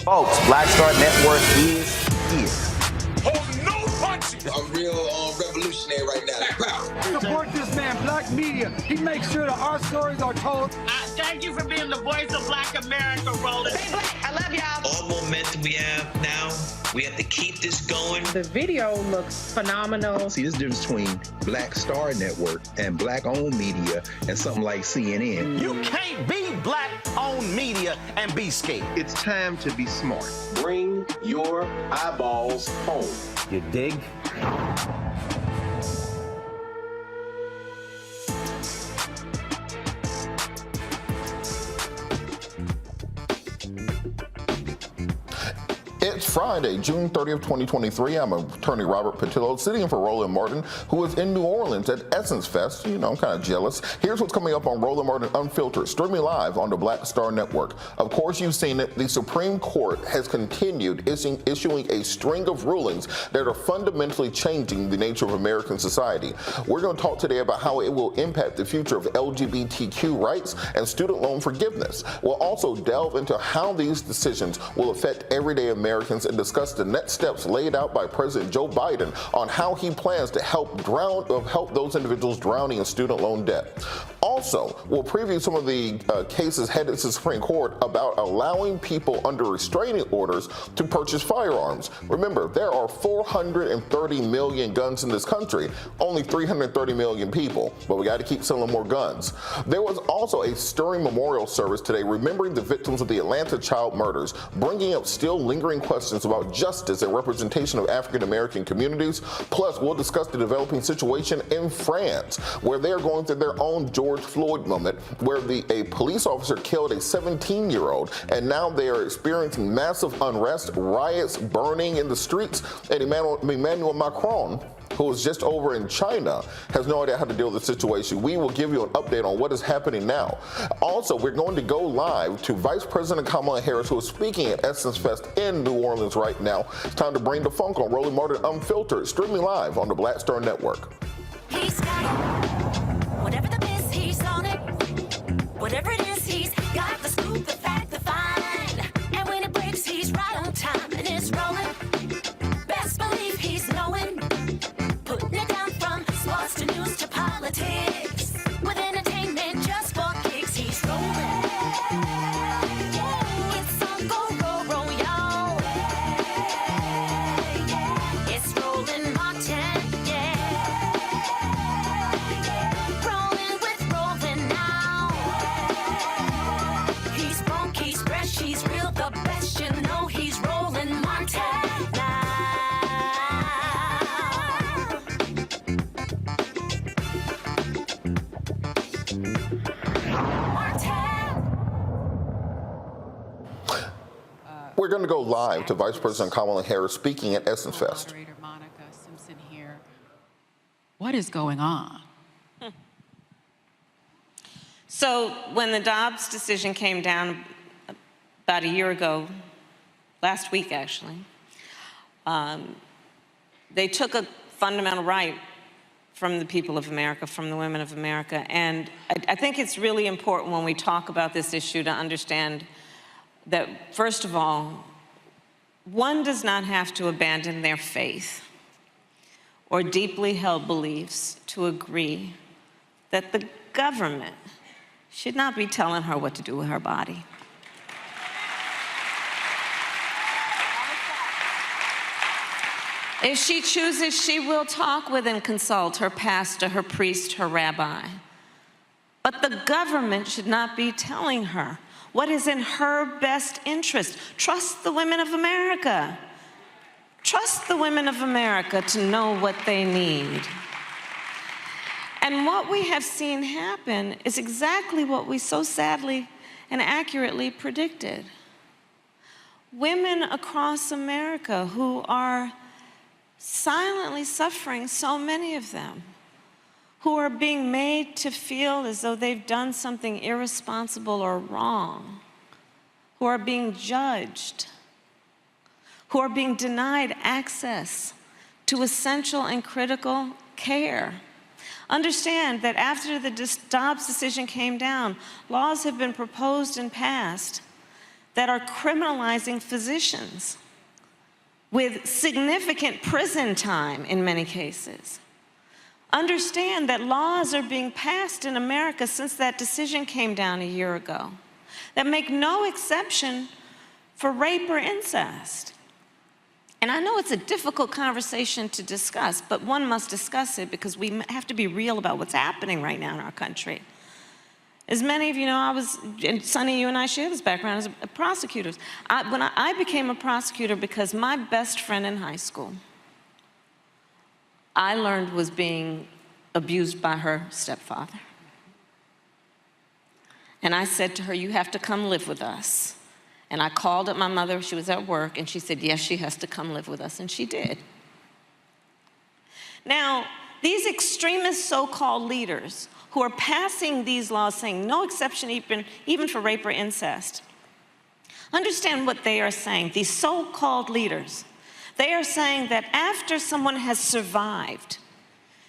Folks, Black Star Network is. Oh, no punches! A real revolutionary. there right now. Black power. Support this man, Black media. He makes sure that our stories are told. Thank you for being the voice of Black America, Roland. Stay black. I love y'all. All momentum we have now, we have to keep this going. The video looks phenomenal. See, there's a difference between Black Star Network and Black-owned media and something like CNN. You can't be Black-owned media and be scared. It's time to be smart. Bring your eyeballs home. You dig? It's Friday, June 30th, 2023. I'm attorney Robert Patillo, sitting in for Roland Martin, who is in New Orleans at Essence Fest. You know, I'm kind of jealous. Here's what's coming up on Roland Martin Unfiltered, streaming live on the Black Star Network. Of course, you've seen it. The Supreme Court has continued issuing a string of rulings that are fundamentally changing the nature of American society. We're going to talk today about how it will impact the future of LGBTQ rights and student loan forgiveness. We'll also delve into how these decisions will affect everyday Americans and discuss the next steps laid out by President Joe Biden on how he plans to help those individuals drowning in student loan debt. Also, we'll preview some of the cases headed to the Supreme Court about allowing people under restraining orders to purchase firearms. Remember, there are 430 million guns in this country, only 330 million people, but we got to keep selling more guns. There was also a stirring memorial service today remembering the victims of the Atlanta child murders, bringing up still lingering questions about justice and representation of African American communities. Plus, we'll discuss the developing situation in France, where they are going through their own George Floyd moment, where a police officer killed a 17-year-old, and now they are experiencing massive unrest, riots, burning in the streets, and Emmanuel Macron, who is just over in China, has no idea how to deal with the situation. We will give you an update on what is happening now. Also, we're going to go live to Vice President Kamala Harris, who is speaking at Essence Fest in New Orleans right now. It's time to bring the funk on Roland Martin Unfiltered, streaming live on the Black Star Network. He's got it. Whatever the miss, he's on it. Whatever it is, he's got the scoop, the fact, the find. And when it breaks, he's right on time and it's rolling. Best believe he's knowing. Putting it down from sports to news to politics. With entertainment just for kicks, he's rolling. It's on go, roll, y'all. It's Roland Martin, yeah. Rolling with Roland now. He's funk, he's fresh, he's real, the best, you know he's Roland Martin now. We're going to go live to Vice President Kamala Harris speaking at Essence Fest. Monica Simpson here. What is going on? So when the Dobbs decision came down about a year ago, last week actually, they took a fundamental right from the people of America, from the women of America. And I think it's really important when we talk about this issue to understand that, first of all, one does not have to abandon their faith or deeply held beliefs to agree that the government should not be telling her what to do with her body. If she chooses, she will talk with and consult her pastor, her priest, her rabbi. But the government should not be telling her what is in her best interest. Trust the women of America. Trust the women of America to know what they need. And what we have seen happen is exactly what we so sadly and accurately predicted. Women across America who are silently suffering, so many of them, who are being made to feel as though they've done something irresponsible or wrong, who are being judged, who are being denied access to essential and critical care. Understand that after the Dobbs decision came down, laws have been proposed and passed that are criminalizing physicians with significant prison time in many cases, understand that laws are being passed in America since that decision came down a year ago that make no exception for rape or incest. And I know it's a difficult conversation to discuss, but one must discuss it because we have to be real about what's happening right now in our country. As many of you know, and Sonny, you and I share this background as prosecutors. When I became a prosecutor because my best friend in high school, I learned was being abused by her stepfather. And I said to her, you have to come live with us. And I called up my mother, she was at work, and she said, yes, she has to come live with us, and she did. Now, these extremist so-called leaders who are passing these laws saying no exception even for rape or incest, understand what they are saying, these so-called leaders. They are saying that after someone has survived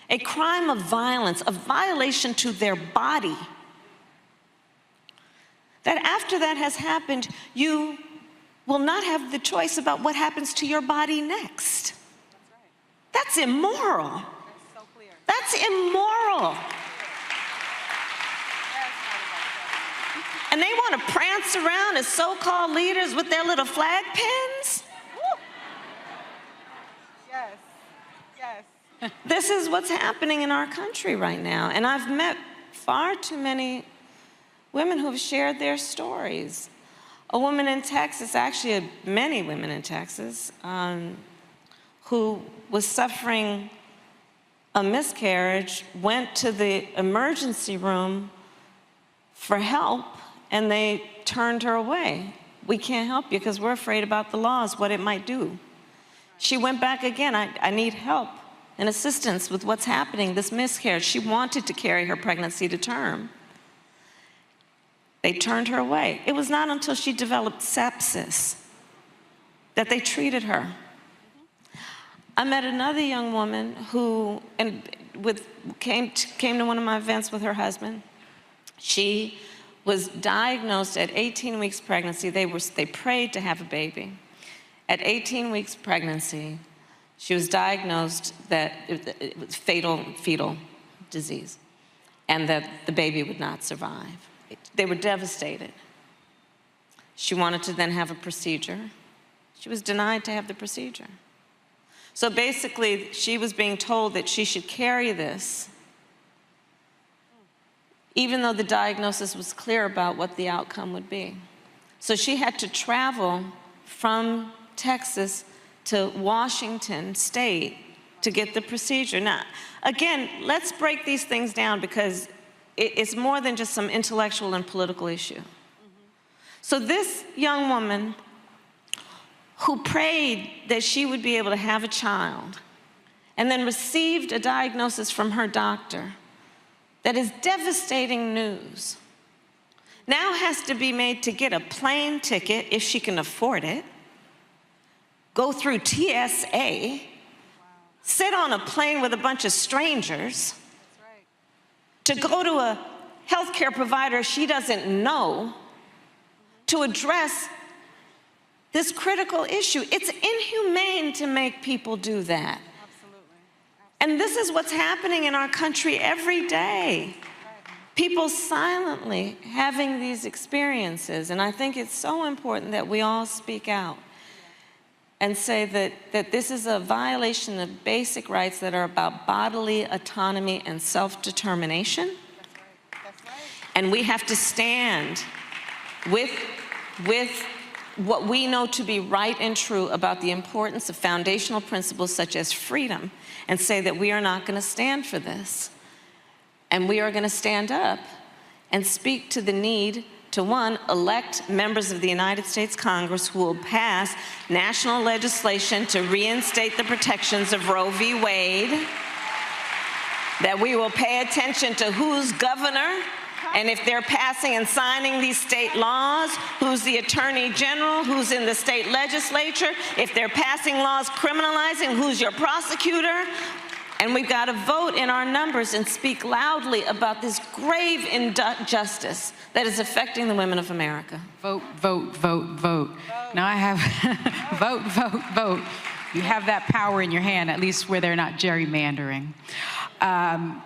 a crime of violence, a violation to their body, that after that has happened, you will not have the choice about what happens to your body next. That's immoral. That's so clear. That's immoral. And they want to prance around as so-called leaders with their little flag pins? Yes, yes. This is what's happening in our country right now. And I've met far too many women who have shared their stories. A woman in Texas, actually many women in Texas, who was suffering a miscarriage, went to the emergency room for help, and they turned her away. We can't help you because we're afraid about the laws, what it might do. She went back again. I need help and assistance with what's happening, this miscarriage. She wanted to carry her pregnancy to term. They turned her away. It was not until she developed sepsis that they treated her. I met another young woman who came to one of my events with her husband. She was diagnosed at 18 weeks pregnancy. They prayed to have a baby. At 18 weeks pregnancy, she was diagnosed that it was fetal disease, and that the baby would not survive. They were devastated. She wanted to then have a procedure. She was denied to have the procedure. So basically, she was being told that she should carry this, even though the diagnosis was clear about what the outcome would be. So she had to travel from Texas to Washington State to get the procedure. Now, again, let's break these things down because it's more than just some intellectual and political issue. So this young woman who prayed that she would be able to have a child and then received a diagnosis from her doctor that is devastating news, now has to be made to get a plane ticket if she can afford it, go through TSA, sit on a plane with a bunch of strangers, to go to a healthcare provider she doesn't know to address this critical issue. It's inhumane to make people do that. Absolutely. And this is what's happening in our country every day. People silently having these experiences. And I think it's so important that we all speak out and say that this is a violation of basic rights that are about bodily autonomy and self-determination. That's right. And we have to stand with what we know to be right and true about the importance of foundational principles such as freedom, and say that we are not going to stand for this. And we are going to stand up and speak to the need to, one, elect members of the United States Congress who will pass national legislation to reinstate the protections of Roe v. Wade, that we will pay attention to who's governor, and if they're passing and signing these state laws, who's the attorney general, who's in the state legislature, if they're passing laws criminalizing, who's your prosecutor. And we've got to vote in our numbers and speak loudly about this grave injustice that is affecting the women of America. Vote, vote, vote, vote. Now I have vote, vote, vote. You have that power in your hand, at least where they're not gerrymandering. I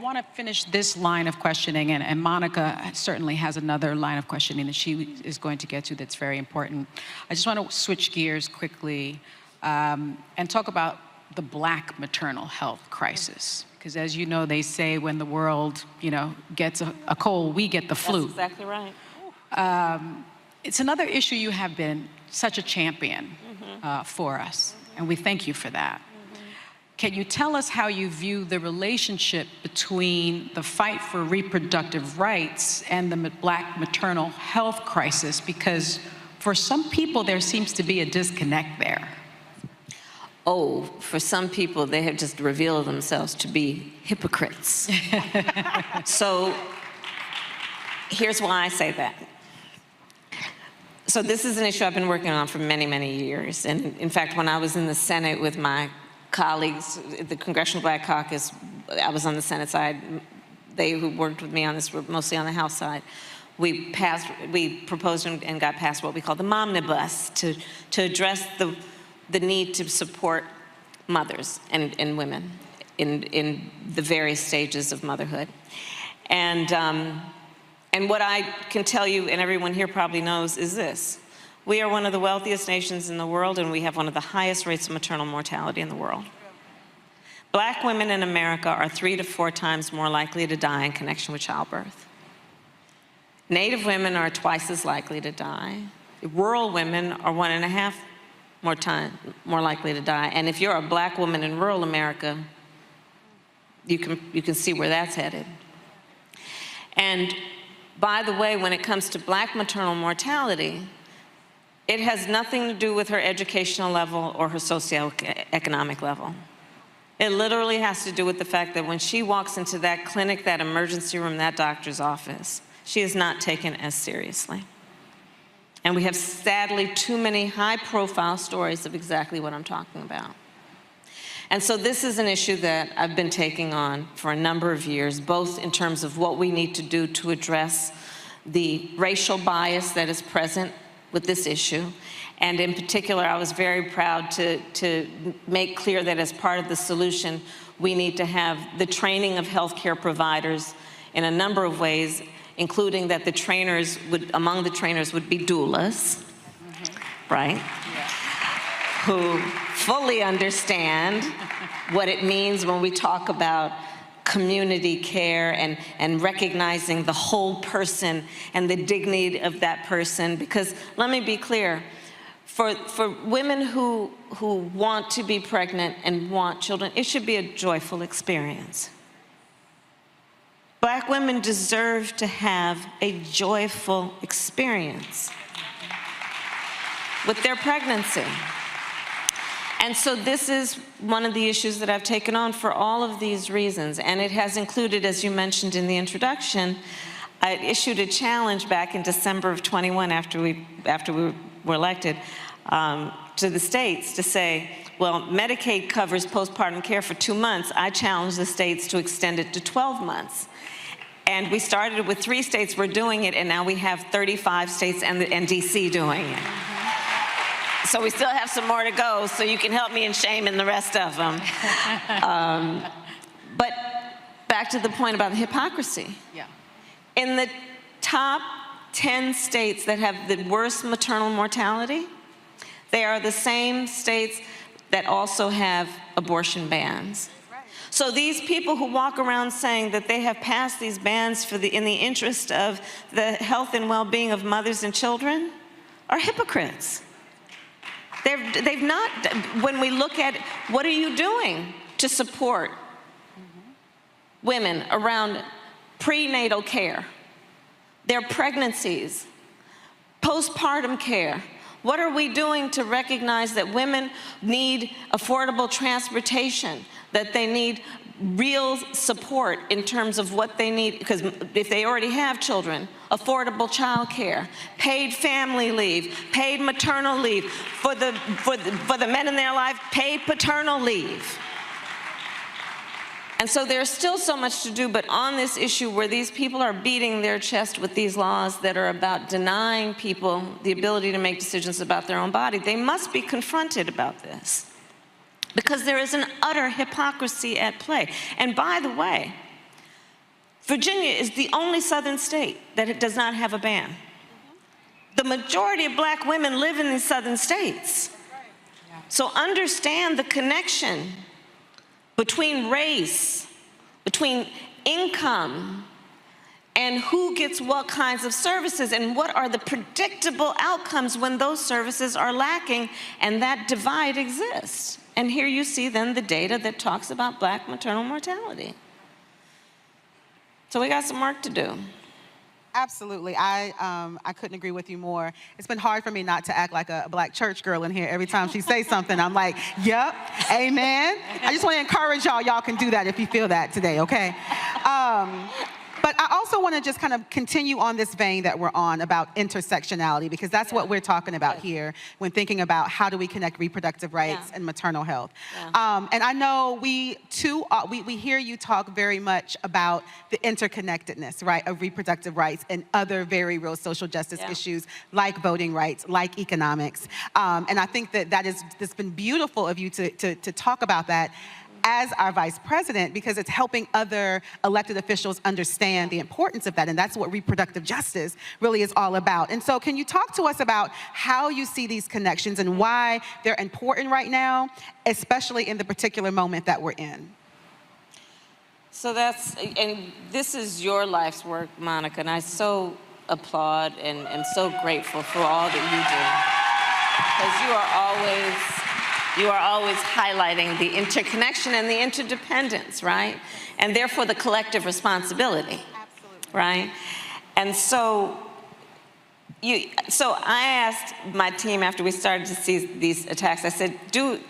want to finish this line of questioning, and Monica certainly has another line of questioning that she is going to get to that's very important. I just want to switch gears quickly and talk about the Black maternal health crisis. Because as you know, they say when the world, gets a cold, we get the flu. That's exactly right. It's another issue you have been such a champion for us, and we thank you for that. Can you tell us how you view the relationship between the fight for reproductive rights and the Black maternal health crisis? Because for some people, there seems to be a disconnect there. Oh, for some people, they have just revealed themselves to be hypocrites. So here's why I say that. So this is an issue I've been working on for many, many years. And in fact, when I was in the Senate with my colleagues, the Congressional Black Caucus, I was on the Senate side. They who worked with me on this were mostly on the House side. We proposed and got passed what we call the Momnibus to address the need to support mothers and women in the various stages of motherhood. And what I can tell you, and everyone here probably knows, is this. We are one of the wealthiest nations in the world, and we have one of the highest rates of maternal mortality in the world. Black women in America are 3 to 4 times more likely to die in connection with childbirth. Native women are twice as likely to die. Rural women are 1.5 more likely to die. And if you're a Black woman in rural America, you can see where that's headed. And by the way, when it comes to Black maternal mortality, it has nothing to do with her educational level or her socioeconomic level. It literally has to do with the fact that when she walks into that clinic, that emergency room, that doctor's office, she is not taken as seriously. And we have, sadly, too many high-profile stories of exactly what I'm talking about. And so this is an issue that I've been taking on for a number of years, both in terms of what we need to do to address the racial bias that is present with this issue. And in particular, I was very proud to make clear that as part of the solution, we need to have the training of healthcare providers in a number of ways, including that the trainers among the trainers would be doulas, right? Yeah. Who fully understand what it means when we talk about community care and recognizing the whole person and the dignity of that person. Because let me be clear, for women who want to be pregnant and want children, it should be a joyful experience. Black women deserve to have a joyful experience with their pregnancy. And so this is one of the issues that I've taken on for all of these reasons. And it has included, as you mentioned in the introduction, I issued a challenge back in December of 21 after we were elected to the states to say, well, Medicaid covers postpartum care for 2 months. I challenged the states to extend it to 12 months. And we started with 3 states were doing it, and now we have 35 states and DC doing it. So we still have some more to go, so you can help me in shaming the rest of them. But back to the point about the hypocrisy. Yeah. In the top 10 states that have the worst maternal mortality, they are the same states that also have abortion bans. So these people who walk around saying that they have passed these bans in the interest of the health and well-being of mothers and children are hypocrites. They've not, when we look at what are you doing to support women around prenatal care, their pregnancies, postpartum care, what are we doing to recognize that women need affordable transportation, that they need real support in terms of what they need, because if they already have children, affordable child care, paid family leave, paid maternal leave, for the men in their life, paid paternal leave. And so there's still so much to do, but on this issue where these people are beating their chest with these laws that are about denying people the ability to make decisions about their own body, they must be confronted about this. because there is an utter hypocrisy at play. And by the way, Virginia is the only southern state that does not have a ban. The majority of black women live in these southern states. So understand the connection between race, between income, and who gets what kinds of services, and what are the predictable outcomes when those services are lacking, and that divide exists. And here you see then the data that talks about black maternal mortality. So we got some work to do. Absolutely. I couldn't agree with you more. It's been hard for me not to act like a black church girl in here. Every time she says something, I'm like, yep, amen. I just want to encourage y'all. Y'all can do that if you feel that today, okay? But I also want to just kind of continue on this vein that we're on about intersectionality, because that's what we're talking about here when thinking about how do we connect reproductive rights and maternal health. And I know we hear you talk very much about the interconnectedness, right, of reproductive rights and other very real social justice issues like voting rights, like economics. And I think that it's been beautiful of you to talk about that as our vice president, because it's helping other elected officials understand the importance of that, and that's what reproductive justice really is all about. And so can you talk to us about how you see these connections and why they're important right now, especially in the particular moment that we're in? So and this is your life's work, Monica, and I so applaud and so grateful for all that you do, because you are always highlighting the interconnection and the interdependence, right? And therefore the collective responsibility, right? And so I asked my team after we started to see these attacks, I said, do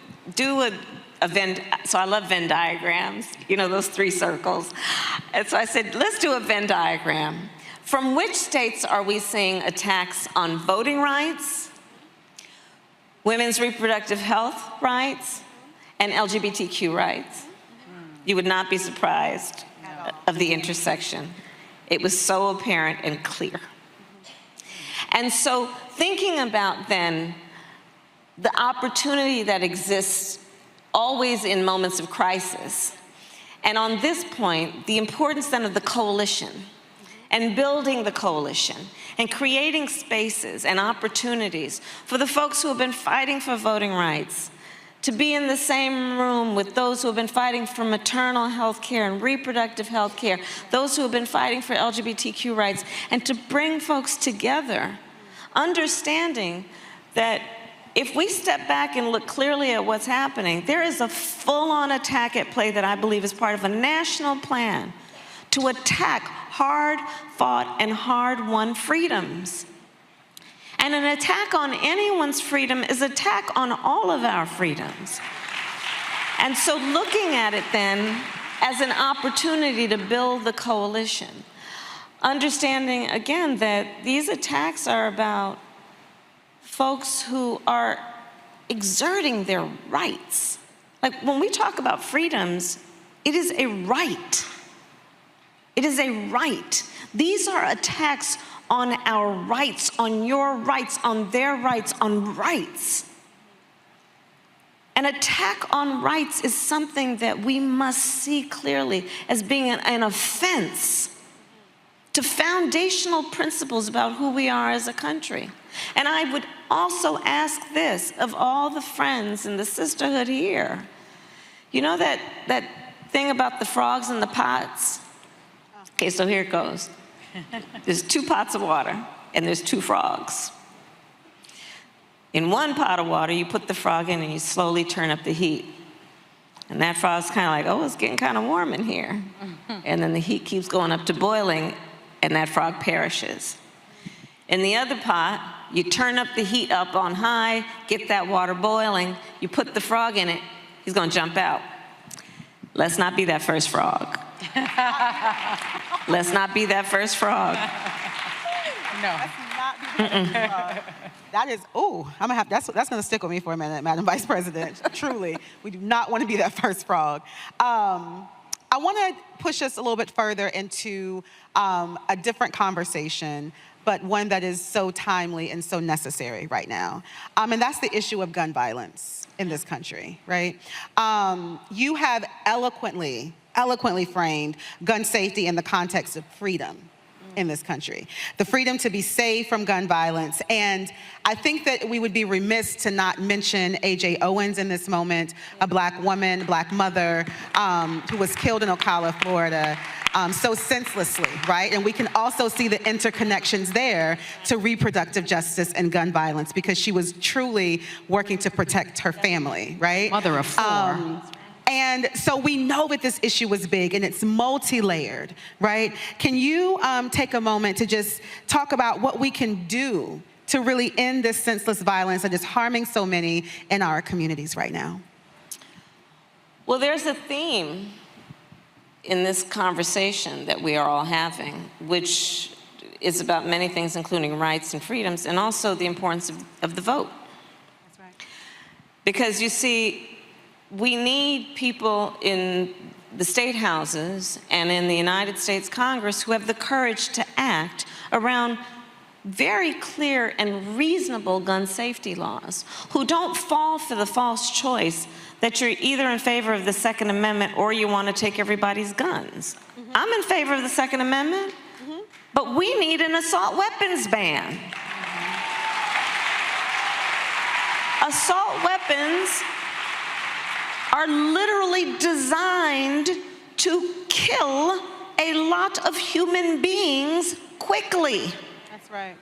a Venn, so I love Venn diagrams, you know, those 3 circles. And so I said, let's do a Venn diagram. From which states are we seeing attacks on voting rights, women's reproductive health rights, and LGBTQ rights? You would not be surprised of the intersection. It was so apparent and clear. And so thinking about then the opportunity that exists always in moments of crisis, and on this point, the importance then of the coalition, and building the coalition, and creating spaces and opportunities for the folks who have been fighting for voting rights to be in the same room with those who have been fighting for maternal health care and reproductive health care, those who have been fighting for LGBTQ rights, and to bring folks together, understanding that if we step back and look clearly at what's happening, there is a full-on attack at play that I believe is part of a national plan to attack hard-fought and hard-won freedoms. And an attack on anyone's freedom is an attack on all of our freedoms. And so looking at it then as an opportunity to build the coalition, understanding again that these attacks are about folks who are exerting their rights. Like when we talk about freedoms, it is a right. It is a right. These are attacks on our rights, on your rights, on their rights, on rights. An attack on rights is something that we must see clearly as being an offense to foundational principles about who we are as a country. And I would also ask this of all the friends in the sisterhood here. You know that thing about the frogs in the pots? Okay, so here it goes. There's 2 pots of water, and there's 2 frogs. In one pot of water, you put the frog in, and you slowly turn up the heat. And that frog's kind of like, oh, it's getting kind of warm in here. And then the heat keeps going up to boiling, and that frog perishes. In the other pot, you turn up the heat up on high, get that water boiling, you put the frog in it, he's going to jump out. Let's not be that first frog. Let's not be that first frog. No. Let's not be that first frog. That is, ooh, I'm gonna have, that's gonna stick with me for a minute, Madam Vice President. Truly, we do not want to be that first frog. I want to push us a little bit further into a different conversation, but one that is so timely and so necessary right now. And that's the issue of gun violence in this country, right? You have eloquently framed gun safety in the context of freedom in this country. The freedom to be safe from gun violence. And I think that we would be remiss to not mention A.J. Owens in this moment, a black woman, black mother, who was killed in Ocala, Florida, so senselessly, right? And we can also see the interconnections there to reproductive justice and gun violence, because she was truly working to protect her family, right? Mother of four. And so we know that this issue was big and it's multi-layered, right? Can you take a moment to just talk about what we can do to really end this senseless violence that is harming so many in our communities right now? Well, there's a theme in this conversation that we are all having, which is about many things, including rights and freedoms, and also the importance of the vote. That's right. Because you see, we need people in the state houses and in the United States Congress who have the courage to act around very clear and reasonable gun safety laws, who don't fall for the false choice that you're either in favor of the Second Amendment or you want to take everybody's guns. I'm in favor of the Second Amendment, but we need an assault weapons ban. Assault weapons are literally designed to kill a lot of human beings quickly. That's right.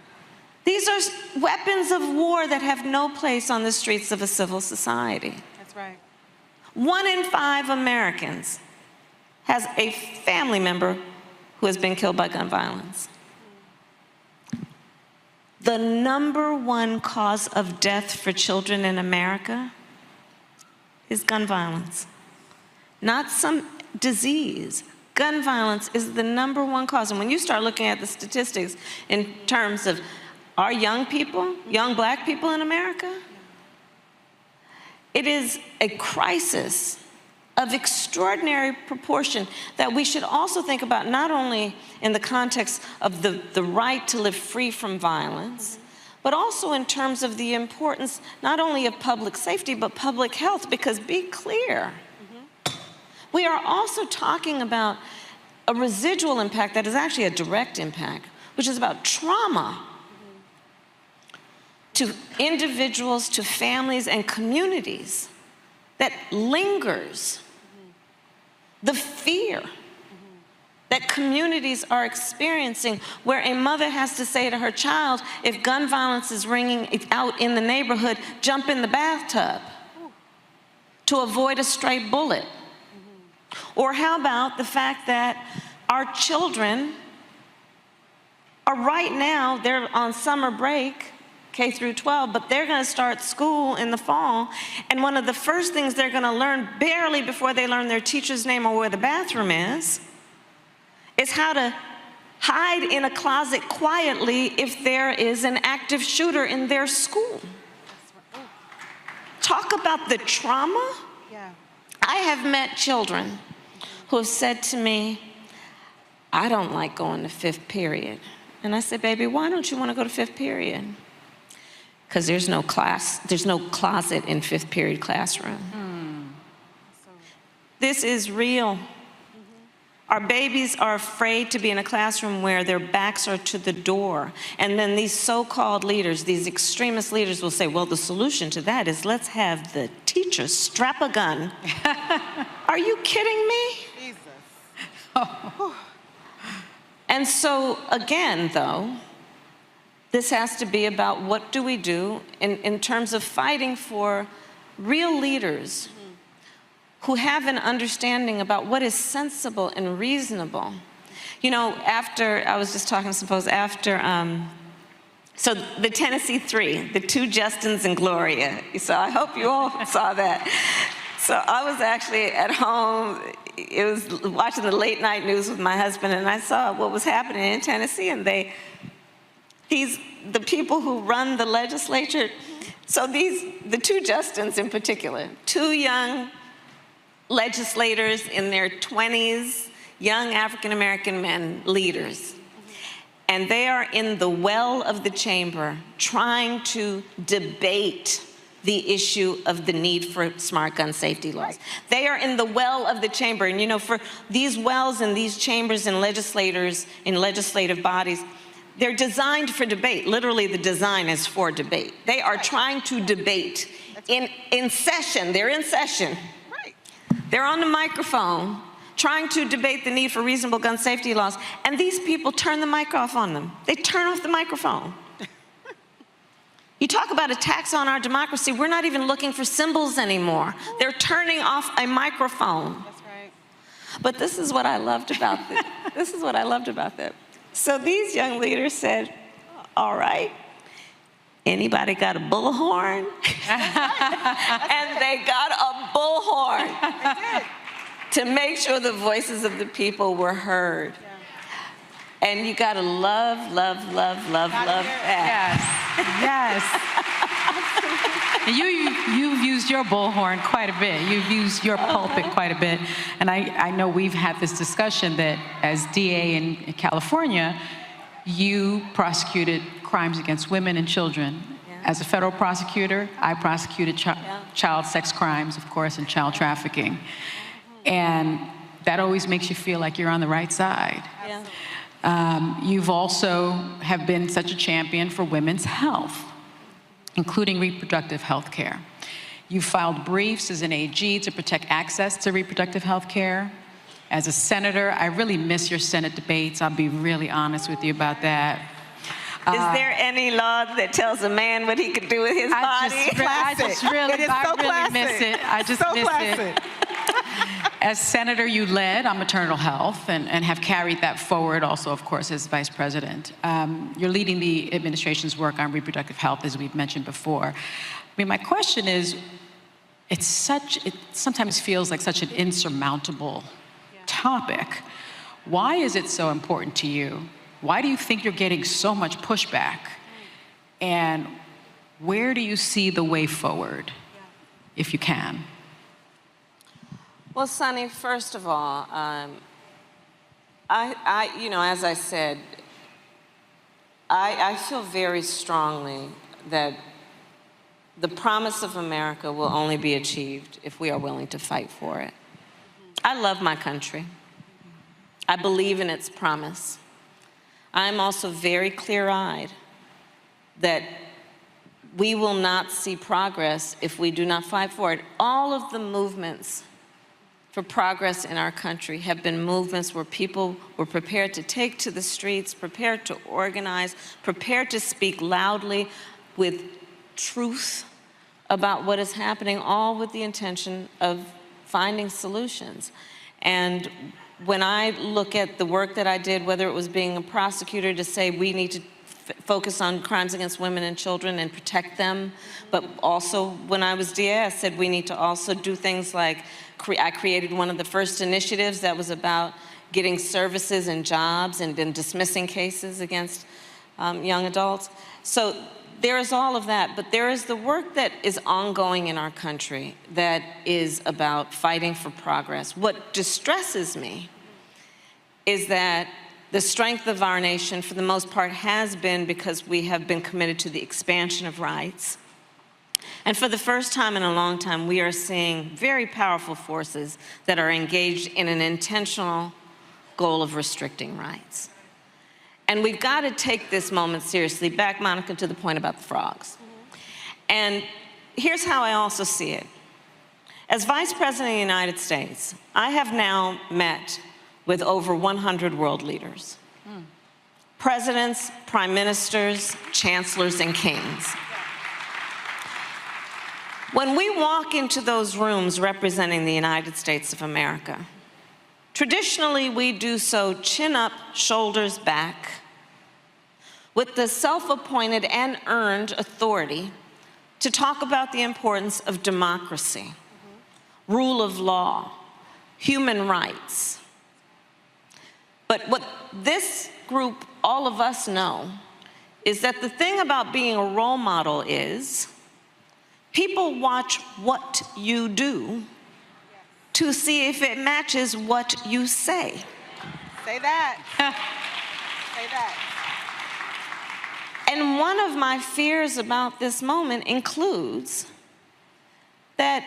These are weapons of war that have no place on the streets of a civil society. That's right. 1 in 5 Americans has a family member who has been killed by gun violence. The #1 cause of death for children in America is gun violence, not some disease. Gun violence is the #1 cause. And when you start looking at the statistics in terms of our young people, young black people in America, it is a crisis of extraordinary proportion that we should also think about, not only in the context of the right to live free from violence, but also in terms of the importance not only of public safety, but public health, because be clear, we are also talking about a residual impact that is actually a direct impact, which is about trauma to individuals, to families and communities that lingers. The fear that communities are experiencing, where a mother has to say to her child, if gun violence is ringing out in the neighborhood, jump in the bathtub to avoid a stray bullet. Or how about the fact that our children are right now, they're on summer break, K through 12, but they're gonna start school in the fall, and one of the first things they're gonna learn, barely before they learn their teacher's name or where the bathroom is how to hide in a closet quietly if there is an active shooter in their school. Talk about the trauma. Yeah. I have met children who have said to me, I don't like going to 5th period. And I said, baby, why don't you want to go to 5th period? Because there's no class, there's no closet in 5th period classroom. This is real. Our babies are afraid to be in a classroom where their backs are to the door. And then these so-called leaders, these extremist leaders will say, well, the solution to that is let's have the teachers strap a gun. Are you kidding me? Jesus. And so, again, though, this has to be about what do we do in terms of fighting for real leaders who have an understanding about what is sensible and reasonable. You know, after, I was just talking to some folks, after, so the Tennessee 3, the 2 Justins and Gloria. So I hope you all saw that. So I was actually at home, it was watching the late night news with my husband, and I saw what was happening in Tennessee, and the people who run the legislature, so the 2 Justins in particular, 2 young legislators in their 20s, young African-American men, leaders. And they are in the well of the chamber trying to debate the issue of the need for smart gun safety laws. They are in the well of the chamber. And you know, for these wells and these chambers and legislators in legislative bodies, they're designed for debate. Literally, the design is for debate. They are trying to debate in session. They're in session. They're on the microphone trying to debate the need for reasonable gun safety laws, and these people turn the mic off on them. They turn off the microphone. You talk about attacks on our democracy, we're not even looking for symbols anymore. They're turning off a microphone. That's right. But this is what I loved about this. This is what I loved about that. So these young leaders said, all right, anybody got a bullhorn? And they got a bullhorn to make sure the voices of the people were heard. Yeah. And you gotta love, love, love, love, love that. Yes, yes. You've used your bullhorn quite a bit. You've used your pulpit quite a bit. And I know we've had this discussion that as DA in California, you prosecuted crimes against women and children. As a federal prosecutor, I prosecuted child sex crimes, of course, and child trafficking. And that always makes you feel like you're on the right side. Yeah. You've also have been such a champion for women's health, including reproductive health care. You filed briefs as an AG to protect access to reproductive health care. As a senator, I really miss your Senate debates. I'll be really honest with you about that. Is there any law that tells a man what he can do with his body? I just really miss it. I just miss it. As senator, you led on maternal health and have carried that forward also, of course, as vice president. You're leading the administration's work on reproductive health, as we've mentioned before. I mean, my question is, it sometimes feels like such an insurmountable topic. Why is it so important to you? Why do you think you're getting so much pushback? And where do you see the way forward, if you can? Well, Sonny, first of all, you know, as I said, I feel very strongly that the promise of America will only be achieved if we are willing to fight for it. I love my country. I believe in its promise. I'm also very clear-eyed that we will not see progress if we do not fight for it. All of the movements for progress in our country have been movements where people were prepared to take to the streets, prepared to organize, prepared to speak loudly with truth about what is happening, all with the intention of finding solutions. And when I look at the work that I did, whether it was being a prosecutor to say we need to focus on crimes against women and children and protect them, but also when I was DA, I said we need to also do things like, I created one of the first initiatives that was about getting services and jobs and then dismissing cases against young adults. So there is all of that, but there is the work that is ongoing in our country that is about fighting for progress. What distresses me is that the strength of our nation, for the most part, has been because we have been committed to the expansion of rights. And for the first time in a long time, we are seeing very powerful forces that are engaged in an intentional goal of restricting rights. And we've got to take this moment seriously. Back, Monica, to the point about the frogs. And here's how I also see it. As Vice President of the United States, I have now met with over 100 world leaders. Presidents, prime ministers, chancellors, and kings. When we walk into those rooms representing the United States of America, traditionally we do so chin up, shoulders back, with the self-appointed and earned authority to talk about the importance of democracy, rule of law, human rights. But what this group, all of us know, is that the thing about being a role model is people watch what you do to see if it matches what you say. Say that. Say that. And one of my fears about this moment includes that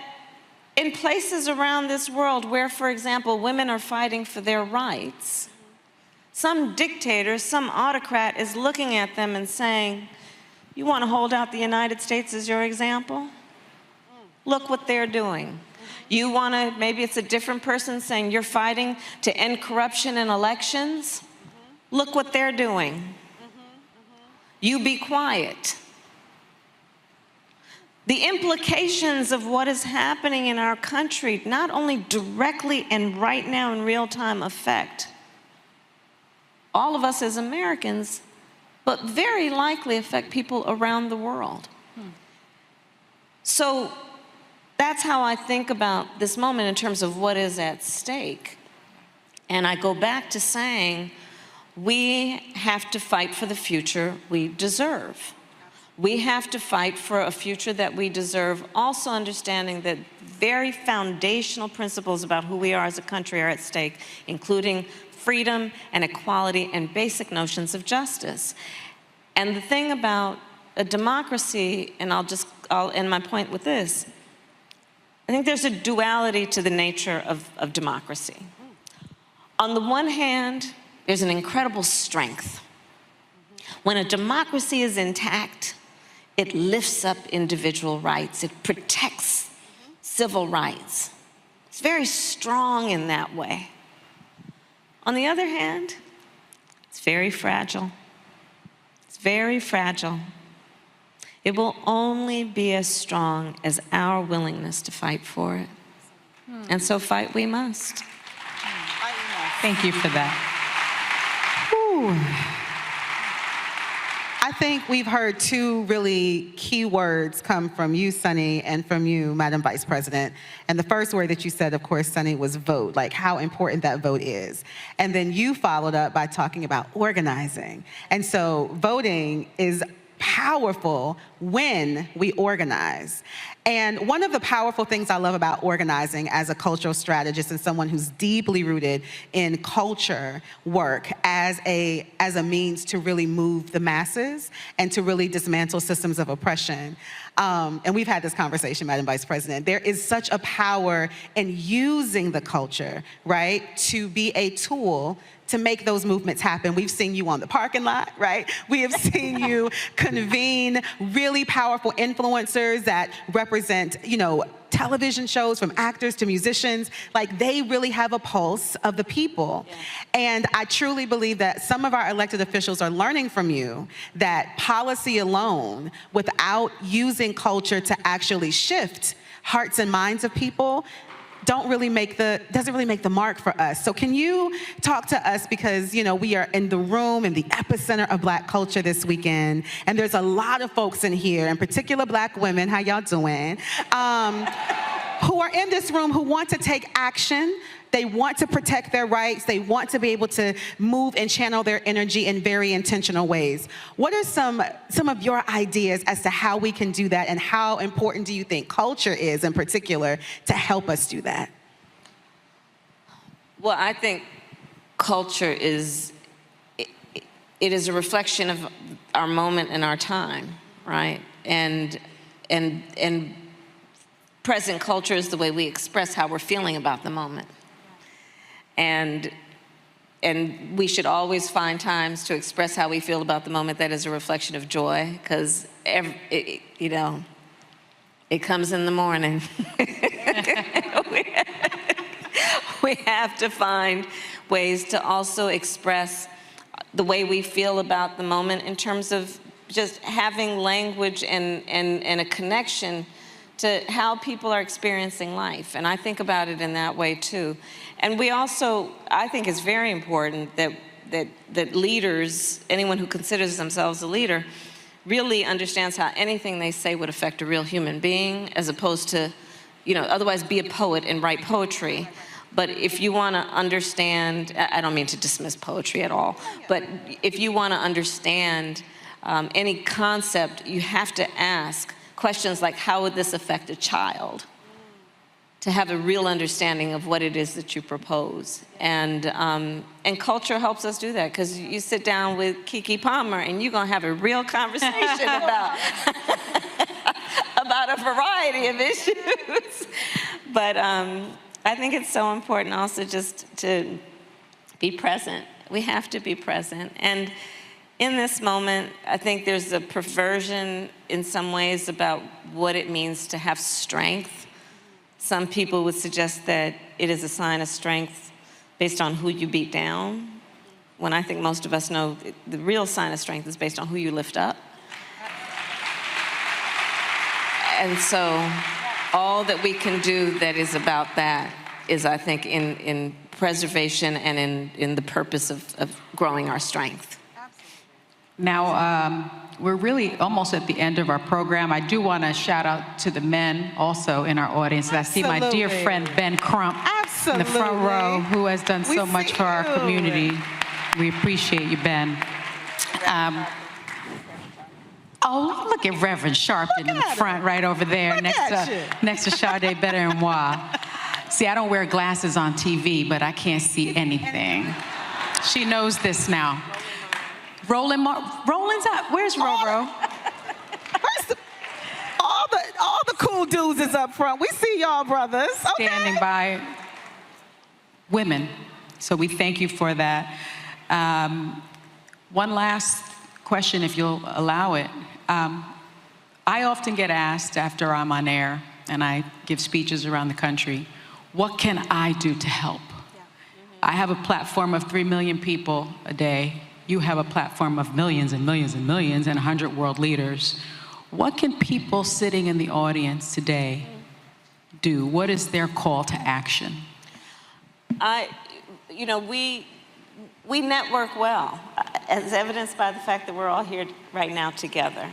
in places around this world where, for example, women are fighting for their rights, some dictator, some autocrat is looking at them and saying, you want to hold out the United States as your example? Look what they're doing. You want to, maybe it's a different person saying you're fighting to end corruption in elections? Look what they're doing. You be quiet. The implications of what is happening in our country not only directly and right now in real time affect all of us as Americans, but very likely affect people around the world. So that's how I think about this moment in terms of what is at stake. And I go back to saying, we have to fight for the future we deserve. We have to fight for a future that we deserve, also understanding that very foundational principles about who we are as a country are at stake, including freedom and equality and basic notions of justice. And the thing about a democracy, and I'll end my point with this, I think there's a duality to the nature of democracy. On the one hand, there's an incredible strength. When a democracy is intact, it lifts up individual rights. It protects civil rights. It's very strong in that way. On the other hand, it's very fragile. It's very fragile. It will only be as strong as our willingness to fight for it. And so fight we must. Thank you for that. Whew. I think we've heard two really key words come from you, Sunny, and from you, Madam Vice President. And the first word that you said, of course, Sunny, was vote, like how important that vote is. And then you followed up by talking about organizing. And so voting is powerful when we organize. And one of the powerful things I love about organizing as a cultural strategist and someone who's deeply rooted in culture work as a means to really move the masses and to really dismantle systems of oppression. And we've had this conversation, Madam Vice President. There is such a power in using the culture, right, to be a tool to make those movements happen. We've seen you on the parking lot, right? We have seen you convene really powerful influencers that represent, television shows, from actors to musicians. Like, they really have a pulse of the people. Yeah. And I truly believe that some of our elected officials are learning from you that policy alone, without using culture to actually shift hearts and minds of people, doesn't really make the mark for us. So can you talk to us, because we are in the room, in the epicenter of Black culture this weekend, and there's a lot of folks in here, in particular Black women, how y'all doing, who are in this room who want to take action. They want to protect their rights. They want to be able to move and channel their energy in very intentional ways. What are some of your ideas as to how we can do that, and how important do you think culture is in particular to help us do that? Well, I think culture is a reflection of our moment and our time, right? And present culture is the way we express how we're feeling about the moment. And we should always find times to express how we feel about the moment that is a reflection of joy, because it comes in the morning. We have to find ways to also express the way we feel about the moment in terms of just having language and a connection to how people are experiencing life. And I think about it in that way too. And we also, I think it's very important that leaders, anyone who considers themselves a leader, really understands how anything they say would affect a real human being, as opposed to, otherwise be a poet and write poetry. But if you want to understand, I don't mean to dismiss poetry at all, but if you want to understand any concept, you have to ask questions like, how would this affect a child? to have a real understanding of what it is that you propose. And culture helps us do that, because you sit down with Keke Palmer and you're gonna have a real conversation about, about a variety of issues. But I think it's so important also just to be present. We have to be present. And in this moment, I think there's a perversion in some ways about what it means to have strength. Some people would suggest that it is a sign of strength based on who you beat down, when I think most of us know the real sign of strength is based on who you lift up. And so all that we can do that is about that is, I think, in preservation and in the purpose of growing our strength. Now, we're really almost at the end of our program. I do want to shout out to the men also in our audience. I see my dear friend Ben Crump in the front row, who has done so much for our community. We appreciate you, Ben. Oh, look at Reverend Sharpton in the front right over there next to Sade Better-en-Moi. See, I don't wear glasses on TV, but I can't see anything. She knows this now. Roland's up. Where's Roro? All the cool dudes is up front. We see y'all, brothers. Okay. Standing by women. So we thank you for that. One last question, if you'll allow it. I often get asked after I'm on air and I give speeches around the country, what can I do to help? I have a platform of 3 million people a day. You have a platform of millions and millions and millions and 100 world leaders. What can people sitting in the audience today do? What is their call to action? We network well, as evidenced by the fact that we're all here right now together.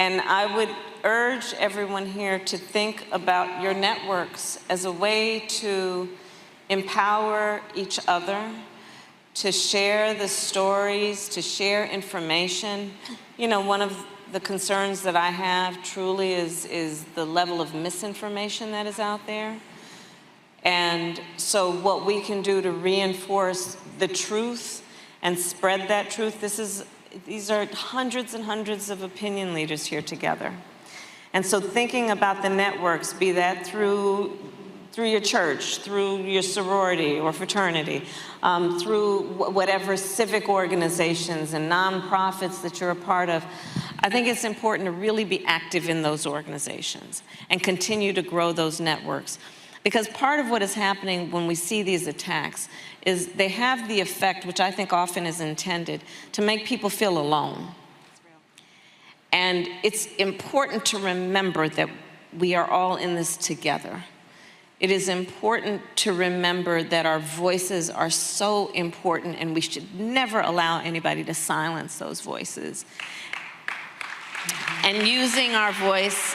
And I would urge everyone here to think about your networks as a way to empower each other, to share the stories, to share information. You know, one of the concerns that I have truly is the level of misinformation that is out there. And so what we can do to reinforce the truth and spread that truth, these are hundreds and hundreds of opinion leaders here together. And so thinking about the networks, be that through your church, through your sorority or fraternity, through whatever civic organizations and nonprofits that you're a part of, I think it's important to really be active in those organizations and continue to grow those networks. Because part of what is happening when we see these attacks is they have the effect, which I think often is intended, to make people feel alone. And it's important to remember that we are all in this together. It is important to remember that our voices are so important, and we should never allow anybody to silence those voices. And using our voice